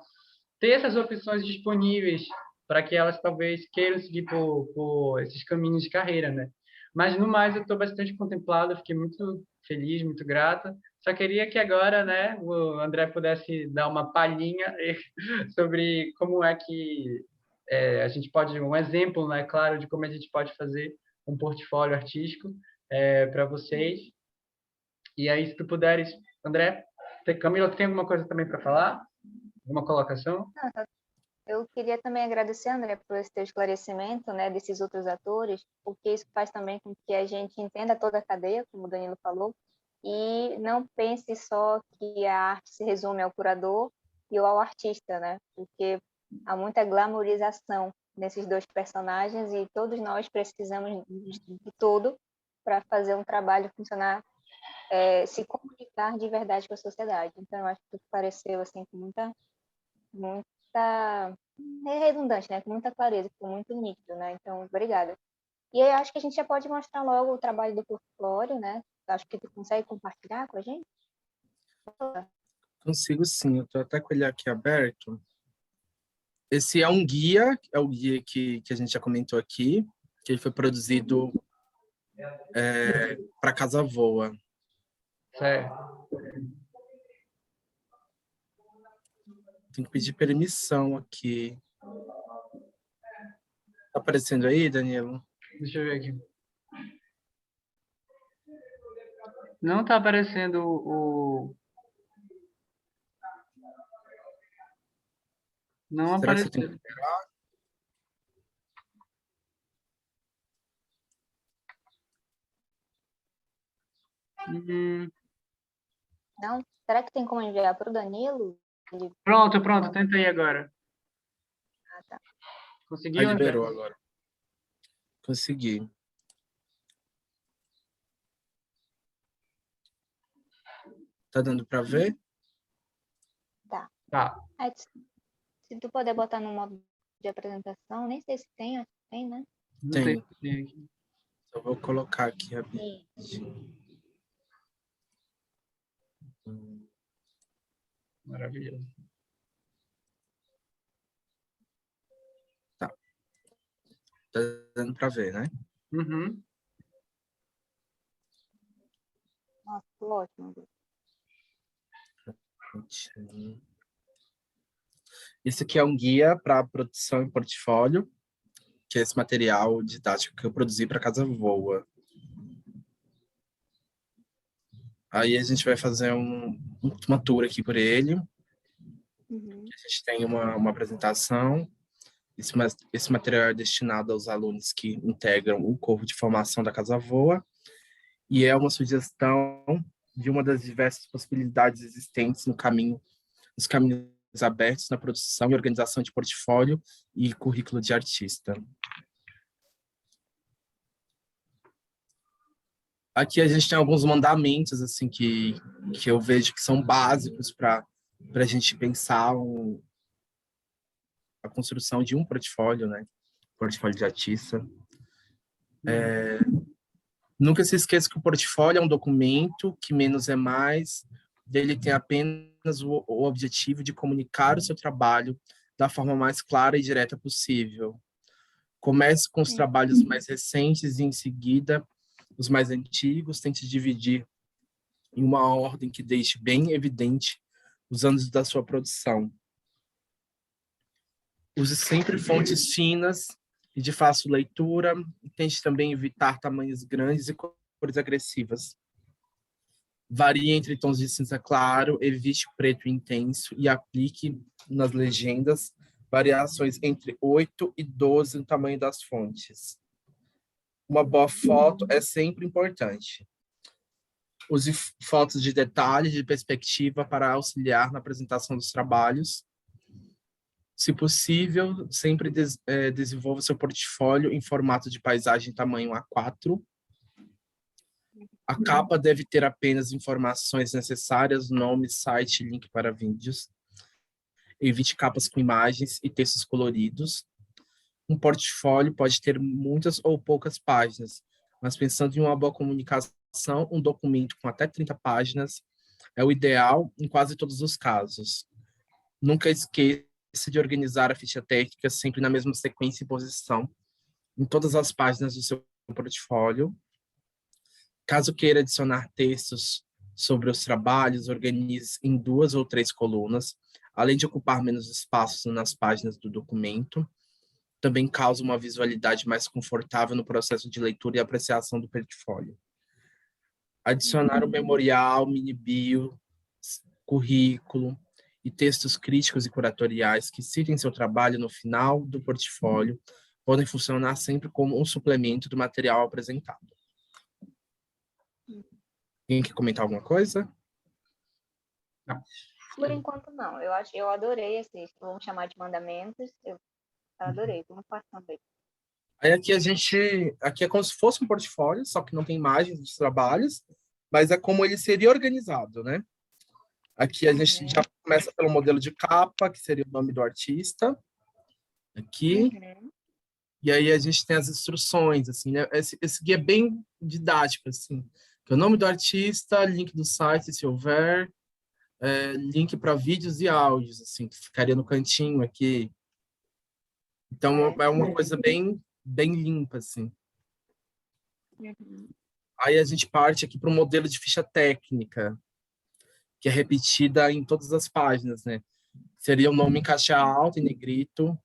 ter essas opções disponíveis para que elas talvez queiram seguir por esses caminhos de carreira, né? Mas, no mais, eu estou bastante contemplado, fiquei muito feliz, muito grata. Só queria que agora, né, o André pudesse dar uma palhinha sobre como é que a gente pode, um exemplo, né, claro, de como a gente pode fazer um portfólio artístico para vocês. E aí, se tu puderes, André, Camila, tem alguma coisa também para falar? Alguma colocação? Eu queria também agradecer, André, por esse teu esclarecimento, né, desses outros atores, porque isso faz também com que a gente entenda toda a cadeia, como o Danilo falou, e não pense só que a arte se resume ao curador e ao artista, né? Porque há muita glamorização nesses dois personagens e todos nós precisamos de todo para fazer um trabalho funcionar, se comunicar de verdade com a sociedade. Então, eu acho que tu pareceu assim com muita é redundante, né? Com muita clareza, ficou muito nítido, né? Então, obrigada. E aí acho que a gente já pode mostrar logo o trabalho do portfólio, né? Acho que tu consegue compartilhar com a gente. Consigo sim, eu estou até com ele aqui aberto. Esse é o guia que a gente já comentou aqui, que ele foi produzido para Casa Voa. Certo. Tem que pedir permissão aqui. Tá aparecendo aí, Danilo? Deixa eu ver aqui. Não está aparecendo Não Será que você tem apareceu. que... Não? Será que tem como enviar para o Danilo? Pronto, tentei agora. Ah, tá. Conseguiu, André? liberou agora. Consegui. Tá dando para ver? Tá. Aí, se tu puder botar no modo de apresentação, nem sei se tem, acho que tem, né? Não Tem. sei se tem aqui. Eu vou colocar aqui Sim. rapidinho. Maravilhoso. Tá dando para ver, né? Uhum. Nossa, que ótimo. Esse aqui é um guia para produção em portfólio, que é esse material didático que eu produzi para Casa Voa. Aí a gente vai fazer uma tour aqui por ele. Uhum. A gente tem uma apresentação. Esse material é destinado aos alunos que integram o corpo de formação da Casa Voa e é uma sugestão de uma das diversas possibilidades existentes nos caminhos abertos na produção e organização de portfólio e currículo de artista. Aqui a gente tem alguns mandamentos assim que eu vejo que são básicos para a gente pensar a construção de um portfólio, né? Portfólio de artista. Nunca se esqueça que o portfólio é um documento que menos é mais. Ele tem apenas o objetivo de comunicar o seu trabalho da forma mais clara e direta possível. Comece com os trabalhos mais recentes e, em seguida, os mais antigos. Tente dividir em uma ordem que deixe bem evidente os anos da sua produção. Use sempre fontes finas e de fácil leitura. Tente também evitar tamanhos grandes e cores agressivas. Varie entre tons de cinza claro, evite preto intenso e aplique nas legendas variações entre 8 e 12 no tamanho das fontes. Uma boa foto é sempre importante. Use fotos de detalhe, de perspectiva para auxiliar na apresentação dos trabalhos. Se possível, sempre desenvolva seu portfólio em formato de paisagem tamanho A4. A capa deve ter apenas informações necessárias, nome, site, link para vídeos. Evite capas com imagens e textos coloridos. Um portfólio pode ter muitas ou poucas páginas, mas pensando em uma boa comunicação, um documento com até 30 páginas é o ideal em quase todos os casos. Nunca esqueça de organizar a ficha técnica sempre na mesma sequência e posição em todas as páginas do seu portfólio. Caso queira adicionar textos sobre os trabalhos, organize em 2 ou 3 colunas, além de ocupar menos espaço nas páginas do documento. Também causa uma visualidade mais confortável no processo de leitura e apreciação do portfólio. Adicionar o memorial, mini bio, currículo e textos críticos e curatoriais que citem seu trabalho no final do portfólio podem funcionar sempre como um suplemento do material apresentado. Alguém quer comentar alguma coisa? Não. Por enquanto, não. Eu adorei esses, vamos chamar de mandamentos. Eu adorei. Vamos passando aí. Aí aqui é como se fosse um portfólio, só que não tem imagens dos trabalhos, mas é como ele seria organizado, né? Aqui a gente já começa pelo modelo de capa, que seria o nome do artista. Aqui. E aí a gente tem as instruções, assim, né? Esse guia é bem didático, assim. Que é o nome do artista, link do site, se houver, link para vídeos e áudios, assim, que ficaria no cantinho aqui. Então, é uma coisa bem, bem limpa, assim. Uhum. Aí a gente parte aqui para o modelo de ficha técnica, que é repetida em todas as páginas, né? Seria o nome em caixa alta, em negrito,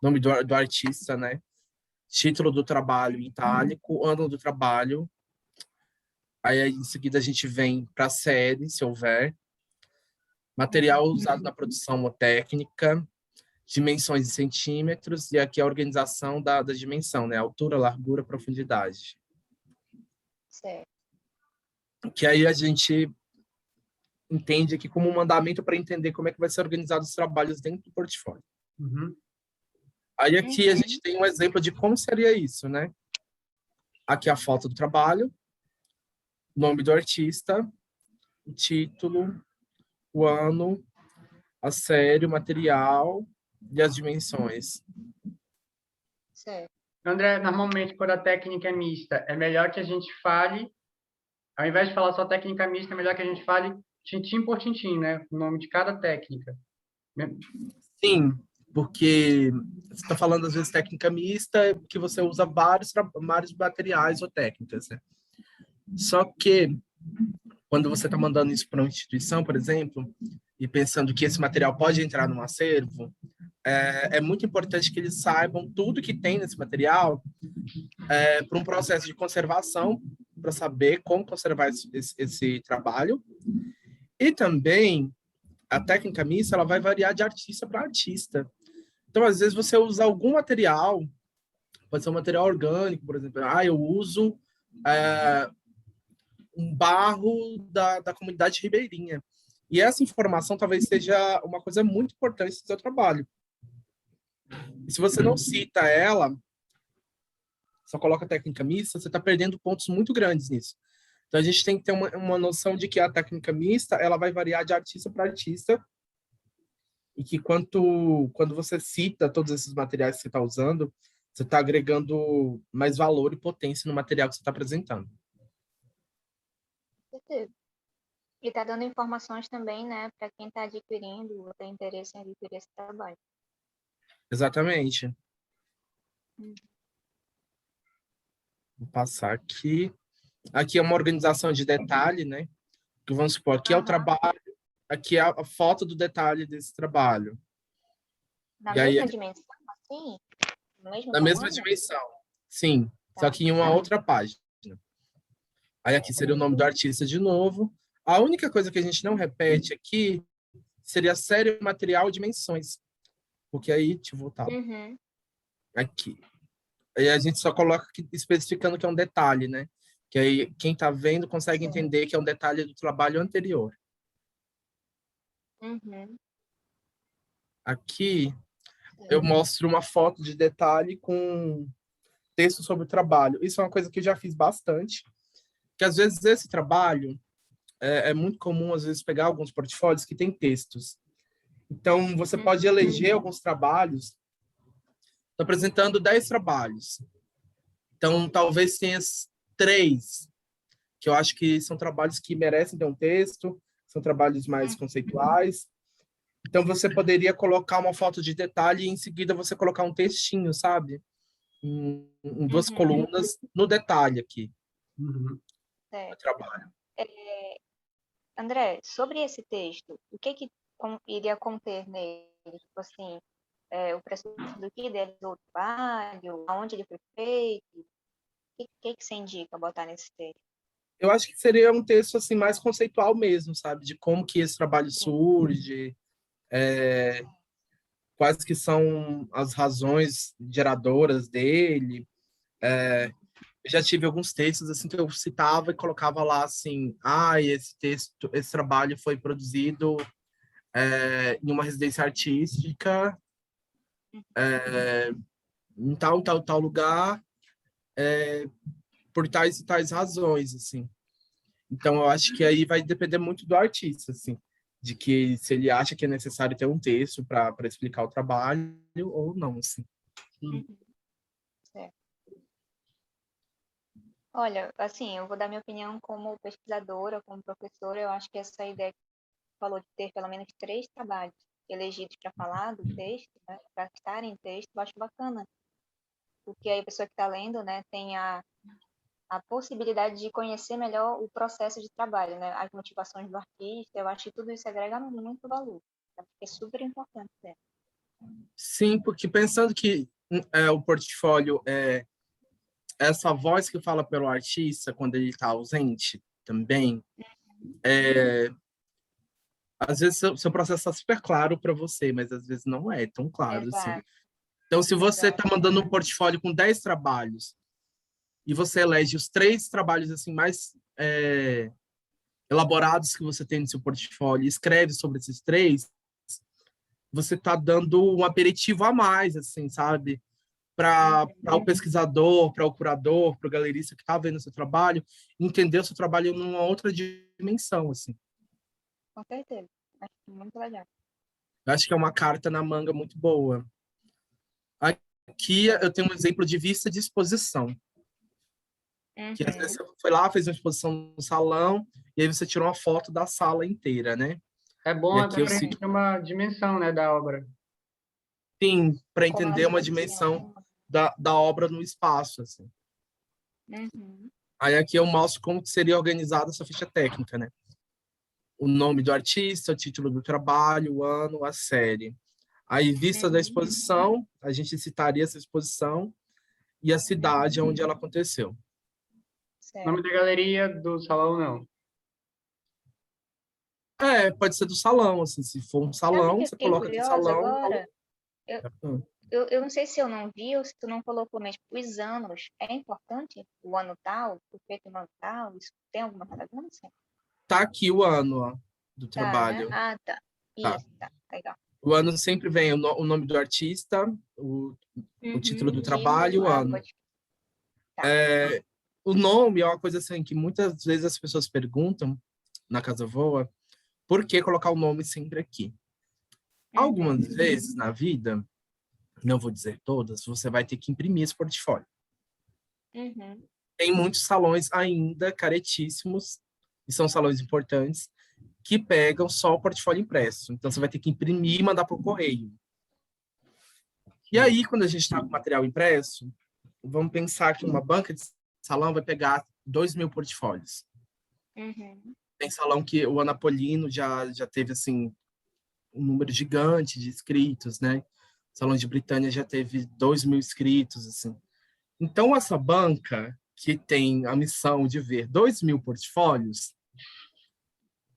nome do artista, né? Título do trabalho em itálico, ano do trabalho. Aí, em seguida, a gente vem para a série, se houver. Material usado na produção ou técnica, dimensões em centímetros, e aqui a organização da dimensão, né? Altura, largura, profundidade. Certo. Que aí a gente entende aqui como um mandamento para entender como é que vai ser organizado os trabalhos dentro do portfólio. Uhum. Aí aqui a gente tem um exemplo de como seria isso, né? Aqui a foto do trabalho, nome do artista, o título, o ano, a série, o material e as dimensões. Certo. André, normalmente, quando a técnica é mista, é melhor que a gente fale, ao invés de falar só técnica mista, é melhor que a gente fale tintim por tintim, né? O nome de cada técnica. Sim, porque você está falando, às vezes, técnica mista, que você usa vários materiais ou técnicas, né? Só que, quando você está mandando isso para uma instituição, por exemplo, e pensando que esse material pode entrar num acervo, é muito importante que eles saibam tudo que tem nesse material para um processo de conservação, para saber como conservar esse trabalho. E também, a técnica mista ela vai variar de artista para artista. Então, às vezes, você usa algum material, pode ser um material orgânico, por exemplo. Eu uso um barro da comunidade ribeirinha. E essa informação talvez seja uma coisa muito importante do seu trabalho. E se você não cita ela, só coloca técnica mista, você está perdendo pontos muito grandes nisso. Então, a gente tem que ter uma noção de que a técnica mista ela vai variar de artista para artista e que quando você cita todos esses materiais que você está usando, você está agregando mais valor e potência no material que você está apresentando. Certeza. E está dando informações também, né, para quem está adquirindo ou tem interesse em adquirir esse trabalho. Exatamente. Vou passar aqui. Aqui é uma organização de detalhe, né? Que vamos supor, aqui é o trabalho, aqui é a foto do detalhe desse trabalho. Na E aí, mesma dimensão, assim? No mesmo na mesma tamanho? dimensão. Sim, Tá. só que em uma outra página. Aí aqui seria o nome do artista de novo. A única coisa que a gente não repete aqui seria a série, material e dimensões. Porque aí, deixa eu voltar. Uhum. Aqui. Aí a gente só coloca aqui, especificando que é um detalhe, né? Que aí quem está vendo consegue entender que é um detalhe do trabalho anterior. Uhum. Aqui eu mostro uma foto de detalhe com texto sobre o trabalho. Isso é uma coisa que eu já fiz bastante, que às vezes esse trabalho é muito comum, às vezes, pegar alguns portfólios que tem textos. Então, você pode eleger alguns trabalhos, apresentando 10 trabalhos. Então, talvez tenha 3, que eu acho que são trabalhos que merecem ter um texto, são trabalhos mais conceituais. Então, você poderia colocar uma foto de detalhe e, em seguida, você colocar um textinho, sabe? Em 2 colunas, no detalhe aqui, Uhum. do trabalho. André, sobre esse texto, o que iria conter nele? Tipo assim, o preço do que idealizou o trabalho, aonde ele foi feito, o que você indica botar nesse texto? Eu acho que seria um texto assim mais conceitual mesmo, sabe? De como que esse trabalho surge, quais que são as razões geradoras dele. Eu já tive alguns textos assim que eu citava e colocava lá assim, esse trabalho foi produzido em uma residência artística, em tal lugar, por tais e tais razões, assim. Então, eu acho que aí vai depender muito do artista, assim, de que se ele acha que é necessário ter um texto para explicar o trabalho ou não, assim. Sim. Olha, assim, eu vou dar minha opinião como pesquisadora, como professora. Eu acho que essa ideia que você falou de ter pelo menos 3 trabalhos elegidos para falar do texto, né, para estarem em texto, eu acho bacana, porque aí a pessoa que está lendo, né, tem a possibilidade de conhecer melhor o processo de trabalho, né, as motivações do artista. Eu acho que tudo isso agrega muito valor. Acho que é super importante, né? Sim, porque pensando que o portfólio é essa voz que fala pelo artista quando ele está ausente também, às vezes seu processo está super claro para você, mas às vezes não é tão claro assim. Exato, Então, se você está exato. mandando um portfólio com 10 trabalhos e você elege os 3 trabalhos assim mais elaborados que você tem no seu portfólio e escreve sobre esses 3, você está dando um aperitivo a mais, assim, sabe? Para o pesquisador, para o curador, para o galerista que está vendo o seu trabalho, entender o seu trabalho numa outra dimensão, assim. Com certeza. Acho muito legal. Eu acho que é uma carta na manga muito boa. Aqui eu tenho um exemplo de vista de exposição, que às vezes Uhum. você foi lá, fez uma exposição no salão, e aí você tirou uma foto da sala inteira, né? É E bom aqui até eu para a cito, gente ter uma dimensão, né, da obra. sim, para Como ela entender se uma dimensão posiciona. da obra no espaço, assim. Uhum. Aí aqui eu mostro como que seria organizada essa ficha técnica, né? O nome do artista, o título do trabalho, o ano, a série. Aí, vista da Uhum. exposição, a gente citaria essa exposição e a cidade Uhum. onde ela aconteceu. Nome Certo. da galeria do salão, não. Pode ser do salão, assim, se for um Sabe salão, que eu você fiquei coloca do curiosa salão. agora? Eu, Hum. eu não sei se eu não vi ou se tu não colocou, mas os anos, é importante? O ano tal, o feito no ano tal, isso tem alguma relevância? Tá aqui o ano, ó, do Tá, né? trabalho. Ah, tá. Tá. Isso, tá. Legal. O ano sempre vem o nome do artista, o título Uhum. do trabalho, Título, o ano. pode. Tá. O nome é uma coisa assim que muitas vezes as pessoas perguntam na Casa Voa, por que colocar o nome sempre aqui? Algumas Uhum. vezes na vida, não vou dizer todas, você vai ter que imprimir esse portfólio. Uhum. Tem muitos salões ainda caretíssimos, e são salões importantes, que pegam só o portfólio impresso. Então, você vai ter que imprimir e mandar para o correio. E Sim. aí, quando a gente está com material impresso, vamos pensar que uma banca de salão vai pegar 2.000 portfólios. Uhum. Tem salão que o Anapolino já teve, assim, um número gigante de inscritos, né? O Salão de Britânia já teve 2.000 inscritos, assim. Então, essa banca, que tem a missão de ver 2.000 portfólios,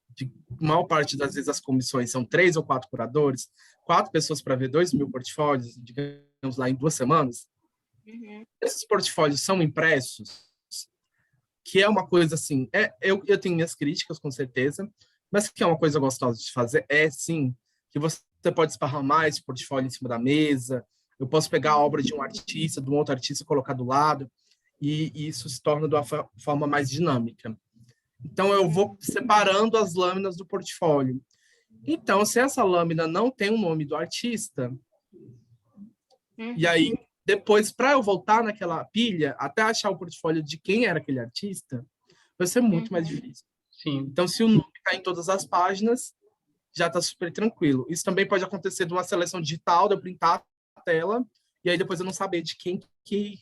de maior parte das vezes as comissões são 3 ou 4 curadores, 4 pessoas para ver 2.000 portfólios, digamos lá, em 2 semanas, Uhum. esses portfólios são impressos, que é uma coisa assim, eu tenho minhas críticas, com certeza, mas que é uma coisa gostosa de fazer, sim, que você pode esparramar esse portfólio em cima da mesa, eu posso pegar a obra de um artista, de um outro artista, colocar do lado, e isso se torna de uma forma mais dinâmica. Então, eu vou separando as lâminas do portfólio. Então, se essa lâmina não tem o nome do artista, e Uhum. aí, depois, para eu voltar naquela pilha, até achar o portfólio de quem era aquele artista, vai ser muito mais Uhum. difícil. Sim. Então, se o nome está em todas as páginas, já está super tranquilo. Isso também pode acontecer de uma seleção digital, de eu printar a tela, e aí depois eu não saber de quem que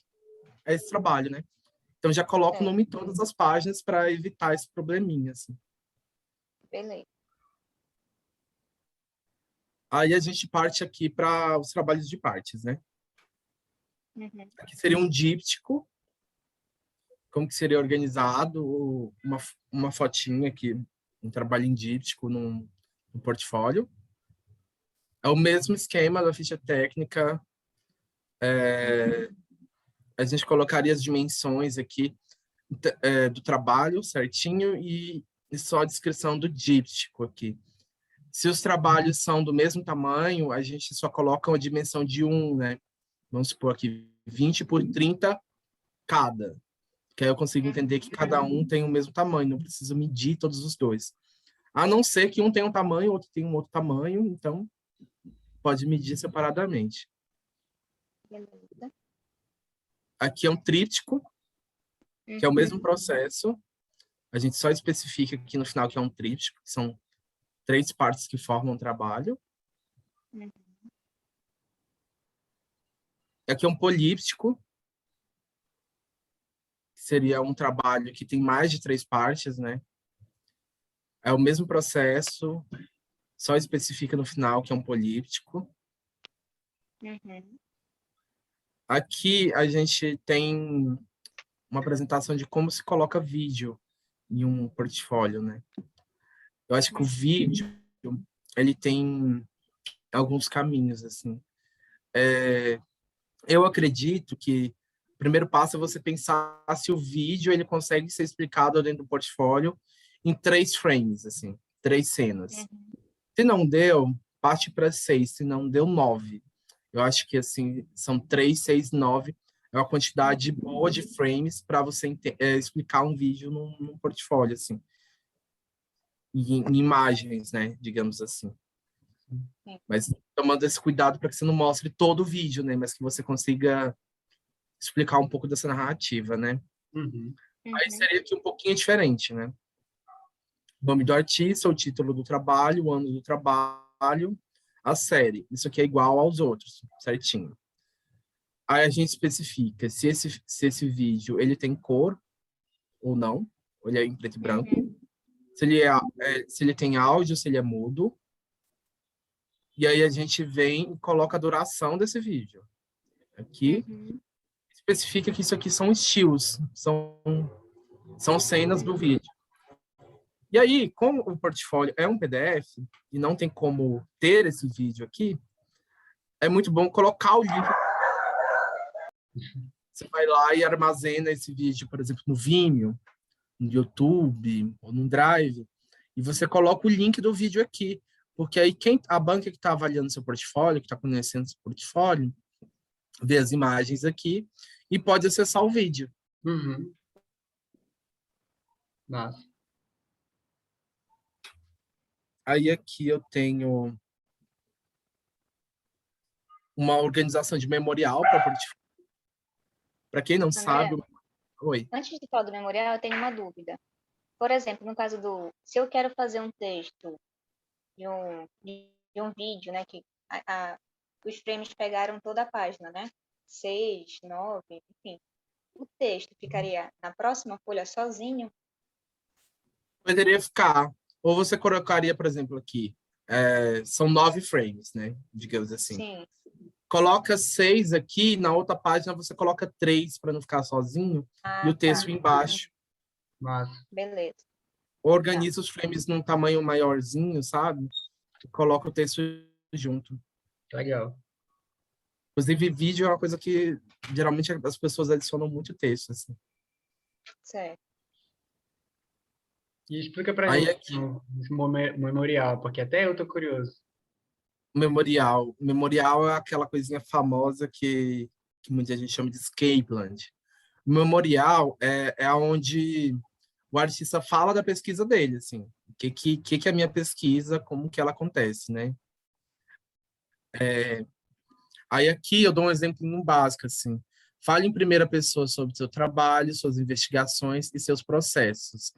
é esse trabalho, né? Então, já coloco o Certo. nome em todas as páginas para evitar esse probleminha, assim. Beleza. Aí a gente parte aqui para os trabalhos de partes, né? Uhum. Aqui seria um díptico, como que seria organizado, uma fotinha aqui, um trabalho em díptico no portfólio. É o mesmo esquema da ficha técnica, a gente colocaria as dimensões aqui do trabalho certinho e só a descrição do díptico aqui. Se os trabalhos são do mesmo tamanho, a gente só coloca uma dimensão de 1, né? Vamos supor aqui, 20 por 30 cada. Que aí eu consigo entender que cada um tem o mesmo tamanho, não preciso medir todos os dois. A não ser que um tem um tamanho, o outro tem um outro tamanho, então pode medir separadamente. Beleza. Aqui é um tríptico, que é o mesmo processo. A gente só especifica aqui no final que é um tríptico, que são 3 partes que formam o trabalho. Uhum. Aqui é um políptico, que seria um trabalho que tem mais de 3 partes, né? É o mesmo processo, só especifica no final que é um políptico. Uhum. Aqui a gente tem uma apresentação de como se coloca vídeo em um portfólio, né? Eu acho que o vídeo, ele tem alguns caminhos, assim. Eu acredito que o primeiro passo é você pensar se o vídeo ele consegue ser explicado dentro do portfólio em 3 frames, assim, 3 cenas. Uhum. Se não deu, parte para 6, se não deu, 9. Eu acho que, assim, são 3, 6, 9. É uma quantidade boa de frames para você explicar um vídeo num portfólio, assim. Em imagens, né, digamos assim. Sim. Mas tomando esse cuidado para que você não mostre todo o vídeo, né, mas que você consiga explicar um pouco dessa narrativa, né? Uhum. Aí Uhum. seria aqui um pouquinho diferente, né? O nome do artista, o título do trabalho, o ano do trabalho, a série. Isso aqui é igual aos outros, certinho. Aí a gente especifica se esse vídeo ele tem cor ou não, ou ele é em preto e branco. Uhum. Se ele tem áudio, se ele é mudo. E aí a gente vem e coloca a duração desse vídeo. Aqui Uhum. especifica que isso aqui são estilos, são cenas do vídeo. E aí, como o portfólio é um PDF e não tem como ter esse vídeo aqui, é muito bom colocar o link. Você vai lá e armazena esse vídeo, por exemplo, no Vimeo, no YouTube ou no Drive, e você coloca o link do vídeo aqui, porque aí a banca que está avaliando seu portfólio, que está conhecendo seu portfólio, vê as imagens aqui e pode acessar o vídeo. Uhum. Massa. Aí aqui eu tenho uma organização de memorial para portfólio. Para quem não sabe, André, oi. antes de falar do memorial, eu tenho uma dúvida. Por exemplo, no caso se eu quero fazer um texto de um vídeo, né, que os frames pegaram toda a página, né? 6, 9, enfim. O texto ficaria na próxima folha sozinho? Poderia ficar. Ou você colocaria, por exemplo, aqui, são 9 frames, né? Digamos assim. Sim. Coloca 6 aqui, na outra página você coloca 3 para não ficar sozinho, e o Ah, tá. texto embaixo. Massa. Beleza. Organiza os frames num tamanho maiorzinho, sabe? E coloca o texto junto. Legal. Inclusive, vídeo é uma coisa que geralmente as pessoas adicionam muito texto, assim. Certo. E explica pra Aí gente aqui, esse memorial, porque até eu tô curioso. o memorial. O memorial é aquela coisinha famosa que muita gente chama de escapeland. O memorial é onde o artista fala da pesquisa dele, assim. O que é a minha pesquisa, como que ela acontece, né? Aí aqui eu dou um exemplo básico, assim. Fale em primeira pessoa sobre seu trabalho, suas investigações e seus processos.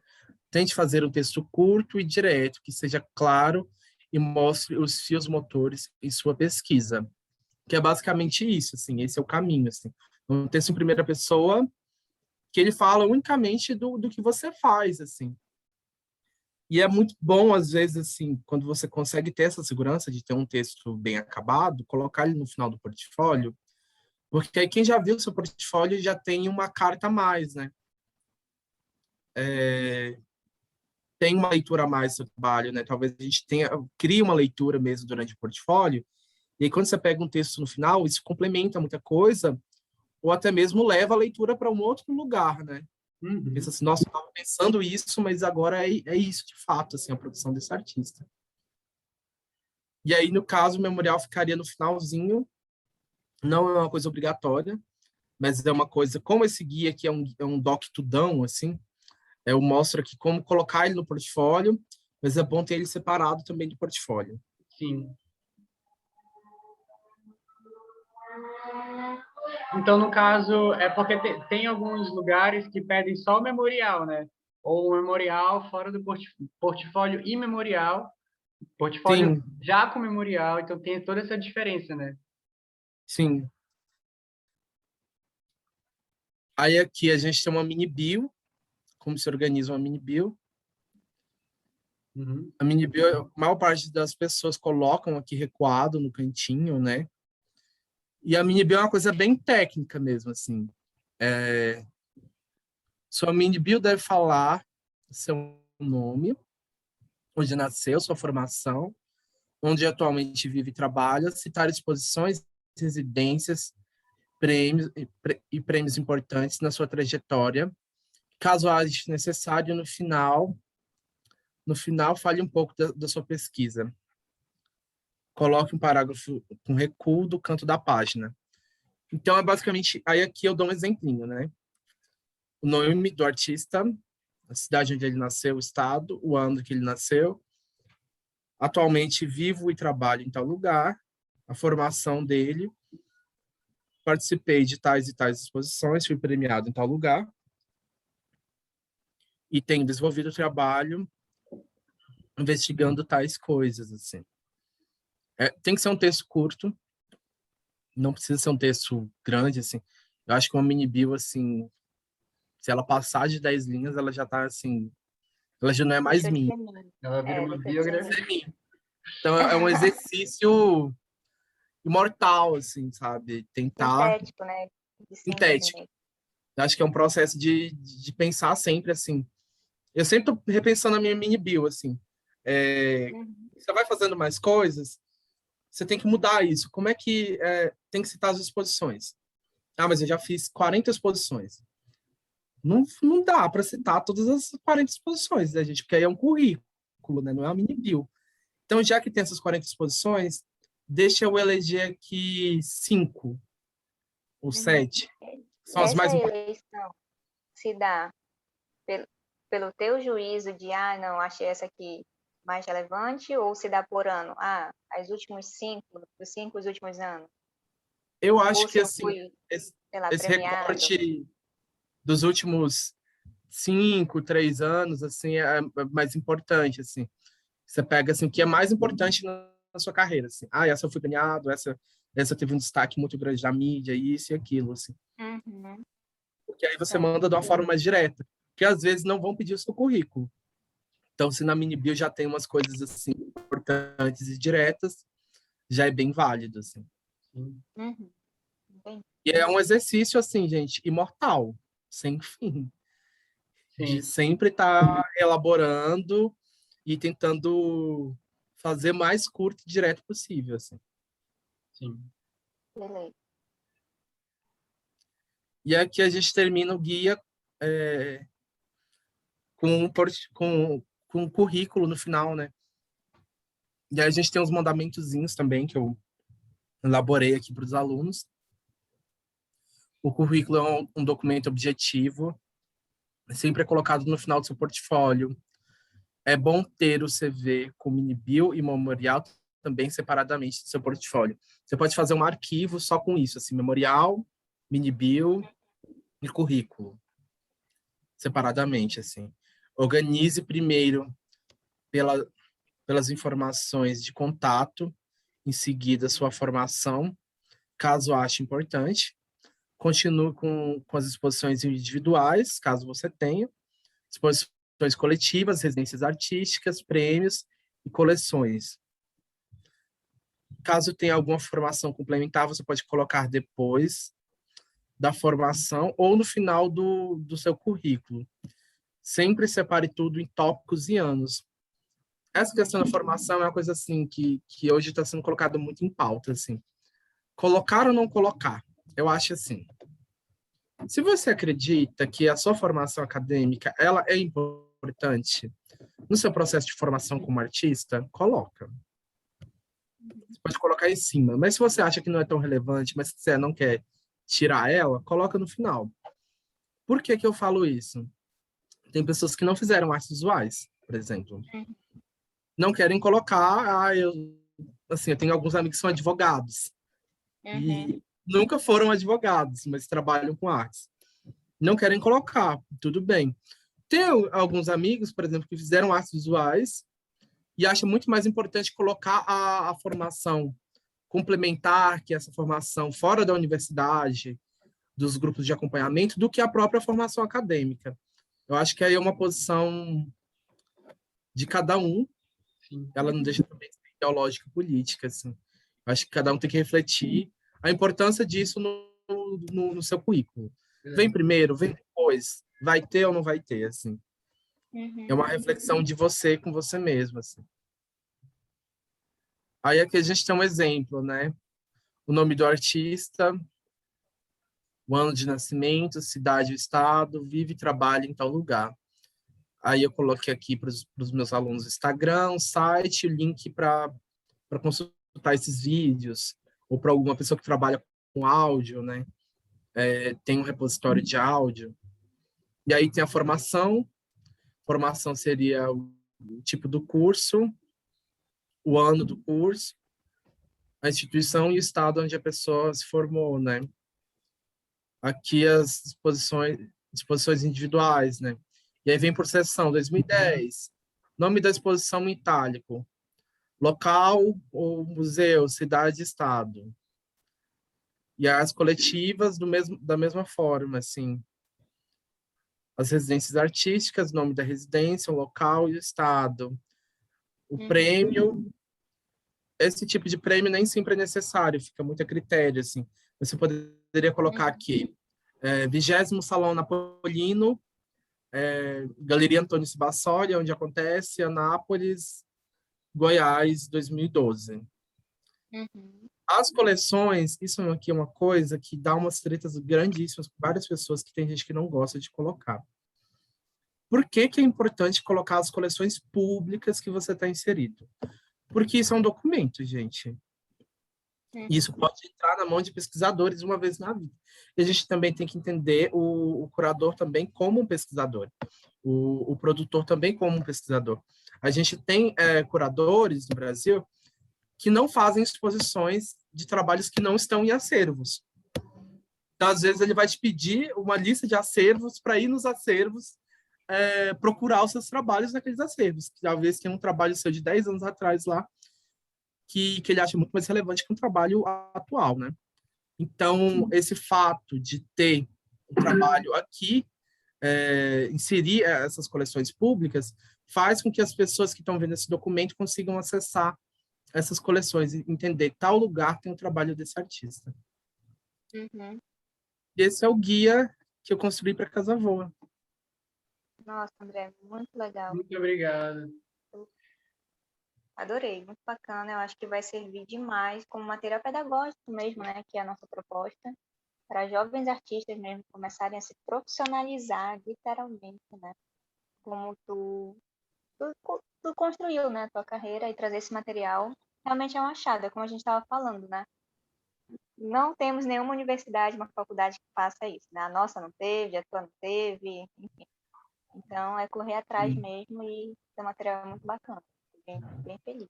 Tente fazer um texto curto e direto, que seja claro e mostre os fios motores em sua pesquisa. Que é basicamente isso, assim, esse é o caminho, assim. Um texto em primeira pessoa que ele fala unicamente do que você faz, assim. E é muito bom, às vezes, assim, quando você consegue ter essa segurança de ter um texto bem acabado, colocar ele no final do portfólio, porque aí quem já viu o seu portfólio já tem uma carta a mais, né? Tem uma leitura a mais do seu trabalho, né? Talvez a gente crie uma leitura mesmo durante o portfólio, e aí quando você pega um texto no final, isso complementa muita coisa, ou até mesmo leva a leitura para um outro lugar, né? Pensa Uhum. assim, nossa, eu estava pensando isso, mas agora é isso de fato, assim, a produção desse artista. E aí, no caso, o memorial ficaria no finalzinho, não é uma coisa obrigatória, mas é uma coisa, como esse guia aqui é um doc tudão, assim, eu mostro aqui como colocar ele no portfólio, mas é bom ter ele separado também do portfólio. Sim. Então, no caso, é porque tem alguns lugares que pedem só o memorial, né? Ou o memorial fora do portfólio e memorial, portfólio Sim, já com memorial, então tem toda essa diferença, né? sim. Aí aqui a gente tem uma mini bio, como se organiza uma mini bio. Uhum. A mini bio, a maior parte das pessoas colocam aqui recuado no cantinho, né? E a mini bio é uma coisa bem técnica mesmo, assim. Sua mini bio deve falar seu nome, onde nasceu, sua formação, onde atualmente vive e trabalha, citar exposições, residências, prêmios e prêmios importantes na sua trajetória. Caso ache necessário, no final fale um pouco da sua pesquisa. Coloque um parágrafo com recuo do canto da página. Então, é basicamente, aí aqui eu dou um exemplinho, né? O nome do artista, a cidade onde ele nasceu, o estado, o ano que ele nasceu, atualmente vivo e trabalho em tal lugar, a formação dele, participei de tais e tais exposições, fui premiado em tal lugar, e tenho desenvolvido trabalho investigando tais coisas, assim. Tem que ser um texto curto, não precisa ser um texto grande, assim. Eu acho que uma mini bio, assim, se ela passar de 10 linhas, ela já tá, assim, ela já não é mais Deixou de minha. ser mim. Ela vira uma Deixou de ser biografia. mim. Então, é um exercício imortal, assim, sabe? Tentar Sintético, né? De síntese sintético. mesmo. Eu acho que é um processo de pensar sempre, assim. Eu sempre tô repensando a minha mini bio, assim. Uhum. Você vai fazendo mais coisas, você tem que mudar isso. Como é que tem que citar as exposições? Ah, mas eu já fiz 40 exposições. Não dá para citar todas as 40 exposições, né, gente? Porque aí é um currículo, né? Não é uma mini bio. Então, já que tem essas 40 exposições, deixa eu eleger aqui 5 ou Uhum. 7. São as Essa mais importantes. eleição se dá pelo, pelo teu juízo de, não, achei essa aqui mais relevante, ou se dá por ano? Os últimos 5, os 5 os últimos anos. Eu Ou acho se que, eu assim, fui, esse, sei lá, esse premiado. recorte dos últimos 5, 3 anos, assim, é mais importante, assim. Você pega, assim, o que é mais importante na sua carreira, assim. Ah, essa eu fui premiado, essa teve um destaque muito grande da mídia, isso e aquilo, assim. Uhum. Porque aí você Certo. manda de uma forma mais direta. Porque às vezes não vão pedir o seu currículo. Então, se na mini bio já tem umas coisas, assim, importantes e diretas, já é bem válido, assim. Sim. Uhum. Entendi. E é um exercício, assim, gente, imortal, sem fim. De Sim, sempre estar elaborando e tentando fazer mais curto e direto possível, assim. sim. Beleza. E aqui a gente termina o guia é, com um currículo no final, né? E aí a gente tem uns mandamentozinhos também que eu elaborei aqui para os alunos. O currículo é um documento objetivo, sempre é colocado no final do seu portfólio. É bom ter o CV com mini bio e memorial também separadamente do seu portfólio. Você pode fazer um arquivo só com isso, assim, memorial, mini bio e currículo, separadamente, assim. Organize primeiro pela, pelas informações de contato, em seguida sua formação, caso ache importante. Continue com as exposições individuais, caso você tenha, exposições coletivas, residências artísticas, prêmios e coleções. Caso tenha alguma formação complementar, você pode colocar depois da formação ou no final do seu currículo. Sempre separe tudo em tópicos e anos. Essa questão da formação é uma coisa assim que hoje está sendo colocada muito em pauta, assim. Colocar ou não colocar? Eu acho assim. Se você acredita que a sua formação acadêmica ela é importante no seu processo de formação como artista, coloca. Você pode colocar em cima. Mas se você acha que não é tão relevante, mas você não quer tirar ela, coloca no final. Por que que eu falo isso? Tem pessoas que não fizeram artes visuais, por exemplo. Não querem colocar, eu tenho alguns amigos que são advogados. Uhum. E nunca foram advogados, mas trabalham com artes. Não querem colocar, tudo bem. Tem alguns amigos, por exemplo, que fizeram artes visuais e acham muito mais importante colocar a formação complementar, que é essa formação fora da universidade, dos grupos de acompanhamento, do que a própria formação acadêmica. Eu acho que aí é uma posição de cada um, Sim. ela não deixa também de ser ideológica e política. Assim. Eu acho que cada um tem que refletir a importância disso no seu currículo. Vem primeiro, vem depois, vai ter ou não vai ter, assim. É uma reflexão de você com você mesmo, assim. Aí aqui a gente tem um exemplo, né? O nome do artista, o ano de nascimento, cidade, o estado, vive e trabalha em tal lugar. Aí eu coloquei aqui para os meus alunos o Instagram, o site, o link para consultar esses vídeos, ou para alguma pessoa que trabalha com áudio, né? Tem um repositório de áudio. E aí tem a formação. Formação seria o tipo do curso, o ano do curso, a instituição e o estado onde a pessoa se formou, né? Aqui as exposições individuais, né? E aí vem por seção, 2010, nome da exposição em itálico, local ou museu, cidade, estado. E as coletivas da mesma forma, assim. As residências artísticas, nome da residência, o local e o estado. O prêmio, esse tipo de prêmio nem sempre é necessário, fica muito a critério, assim. Você poderia colocar aqui, 20º Salão Napolino, Galeria Antônio Cibassoli, onde acontece, Anápolis, Goiás, 2012. As coleções, isso aqui é uma coisa que dá umas tretas grandíssimas com várias pessoas, que tem gente que não gosta de colocar. Por que que é importante colocar as coleções públicas que você está inserido? Porque isso é um documento, gente. Isso pode entrar na mão de pesquisadores uma vez na vida. E a gente também tem que entender o curador também como um pesquisador, o produtor também como um pesquisador. A gente tem curadores no Brasil que não fazem exposições de trabalhos que não estão em acervos. Então, às vezes, ele vai te pedir uma lista de acervos para ir nos acervos procurar os seus trabalhos naqueles acervos. Talvez tenha um trabalho seu de 10 anos atrás lá, que ele acha muito mais relevante que um trabalho atual, né? Então, esse fato de ter um trabalho aqui, inserir essas coleções públicas, faz com que as pessoas que estão vendo esse documento consigam acessar essas coleções e entender tal lugar tem o trabalho desse artista. Uhum. Esse é o guia que eu construí para Casa Voa. Nossa, André, muito legal. Muito obrigado. Adorei, muito bacana. Eu acho que vai servir demais como material pedagógico mesmo, né? Que é a nossa proposta, para jovens artistas mesmo começarem a se profissionalizar, literalmente, né? Como tu construiu, né, a tua carreira e trazer esse material realmente é um achado, é como a gente estava falando, né? Não temos nenhuma universidade, uma faculdade que faça isso, né? A nossa não teve, a tua não teve, enfim. Então, é correr atrás mesmo e esse material é muito bacana. Bem, bem feliz.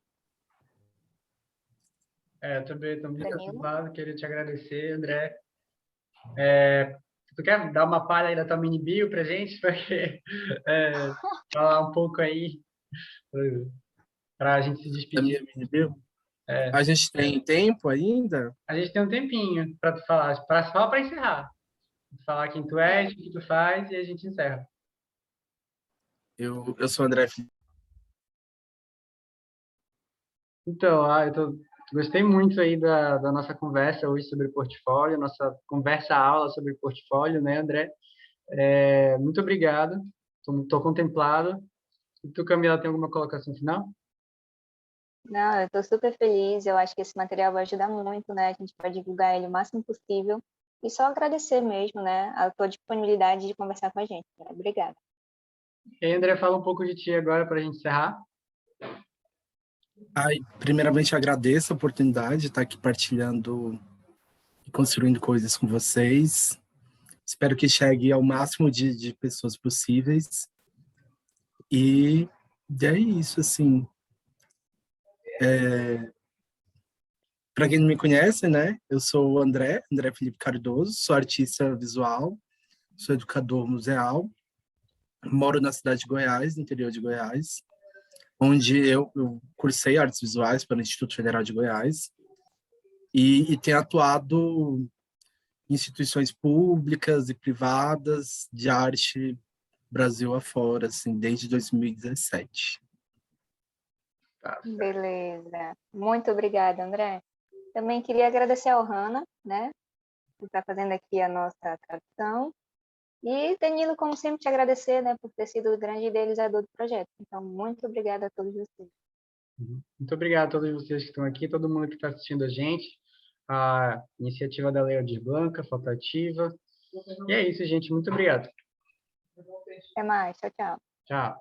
Eu também estou muito Danilo? ocupado, queria te agradecer, André. Tu quer dar uma palha aí da tua mini bio pra gente? Porque, falar um pouco aí, para a gente se Da despedir. minha mini bio. A gente tem tempo ainda? A gente tem um tempinho para tu falar, só para encerrar. Falar quem tu és, o que tu faz e a gente encerra. Eu sou o André. Então, gostei muito aí da nossa conversa hoje sobre portfólio, nossa conversa-aula sobre portfólio, né, André? Muito obrigado, estou contemplado. E tu, Camila, tem alguma colocação final? Não, eu estou super feliz. Eu acho que esse material vai ajudar muito, né? A gente vai divulgar ele o máximo possível. E só agradecer mesmo, né? A tua disponibilidade de conversar com a gente. Né? Obrigada. E aí, André, fala um pouco de ti agora para a gente encerrar. Primeiramente, agradeço a oportunidade de estar aqui partilhando e construindo coisas com vocês. Espero que chegue ao máximo de pessoas possíveis. E é isso, assim. Para quem não me conhece, né, eu sou o André Felipe Cardoso, sou artista visual, sou educador museal, moro na cidade de Goiás, no interior de Goiás, onde eu cursei artes visuais pelo Instituto Federal de Goiás e tenho atuado em instituições públicas e privadas de arte Brasil afora, assim, desde 2017. Tá certo. Beleza. Muito obrigada, André. Também queria agradecer ao Hanna, né, que está fazendo aqui a nossa tradução. E, Danilo, como sempre, te agradecer, né, por ter sido o grande idealizador do projeto. Então, muito obrigada a todos vocês. Muito obrigado a todos vocês que estão aqui, todo mundo que está assistindo a gente, a iniciativa da Lei Aldir Blanc, a Faltativa. E é isso, gente. Muito obrigado. Até mais. Tchau, tchau. Tchau.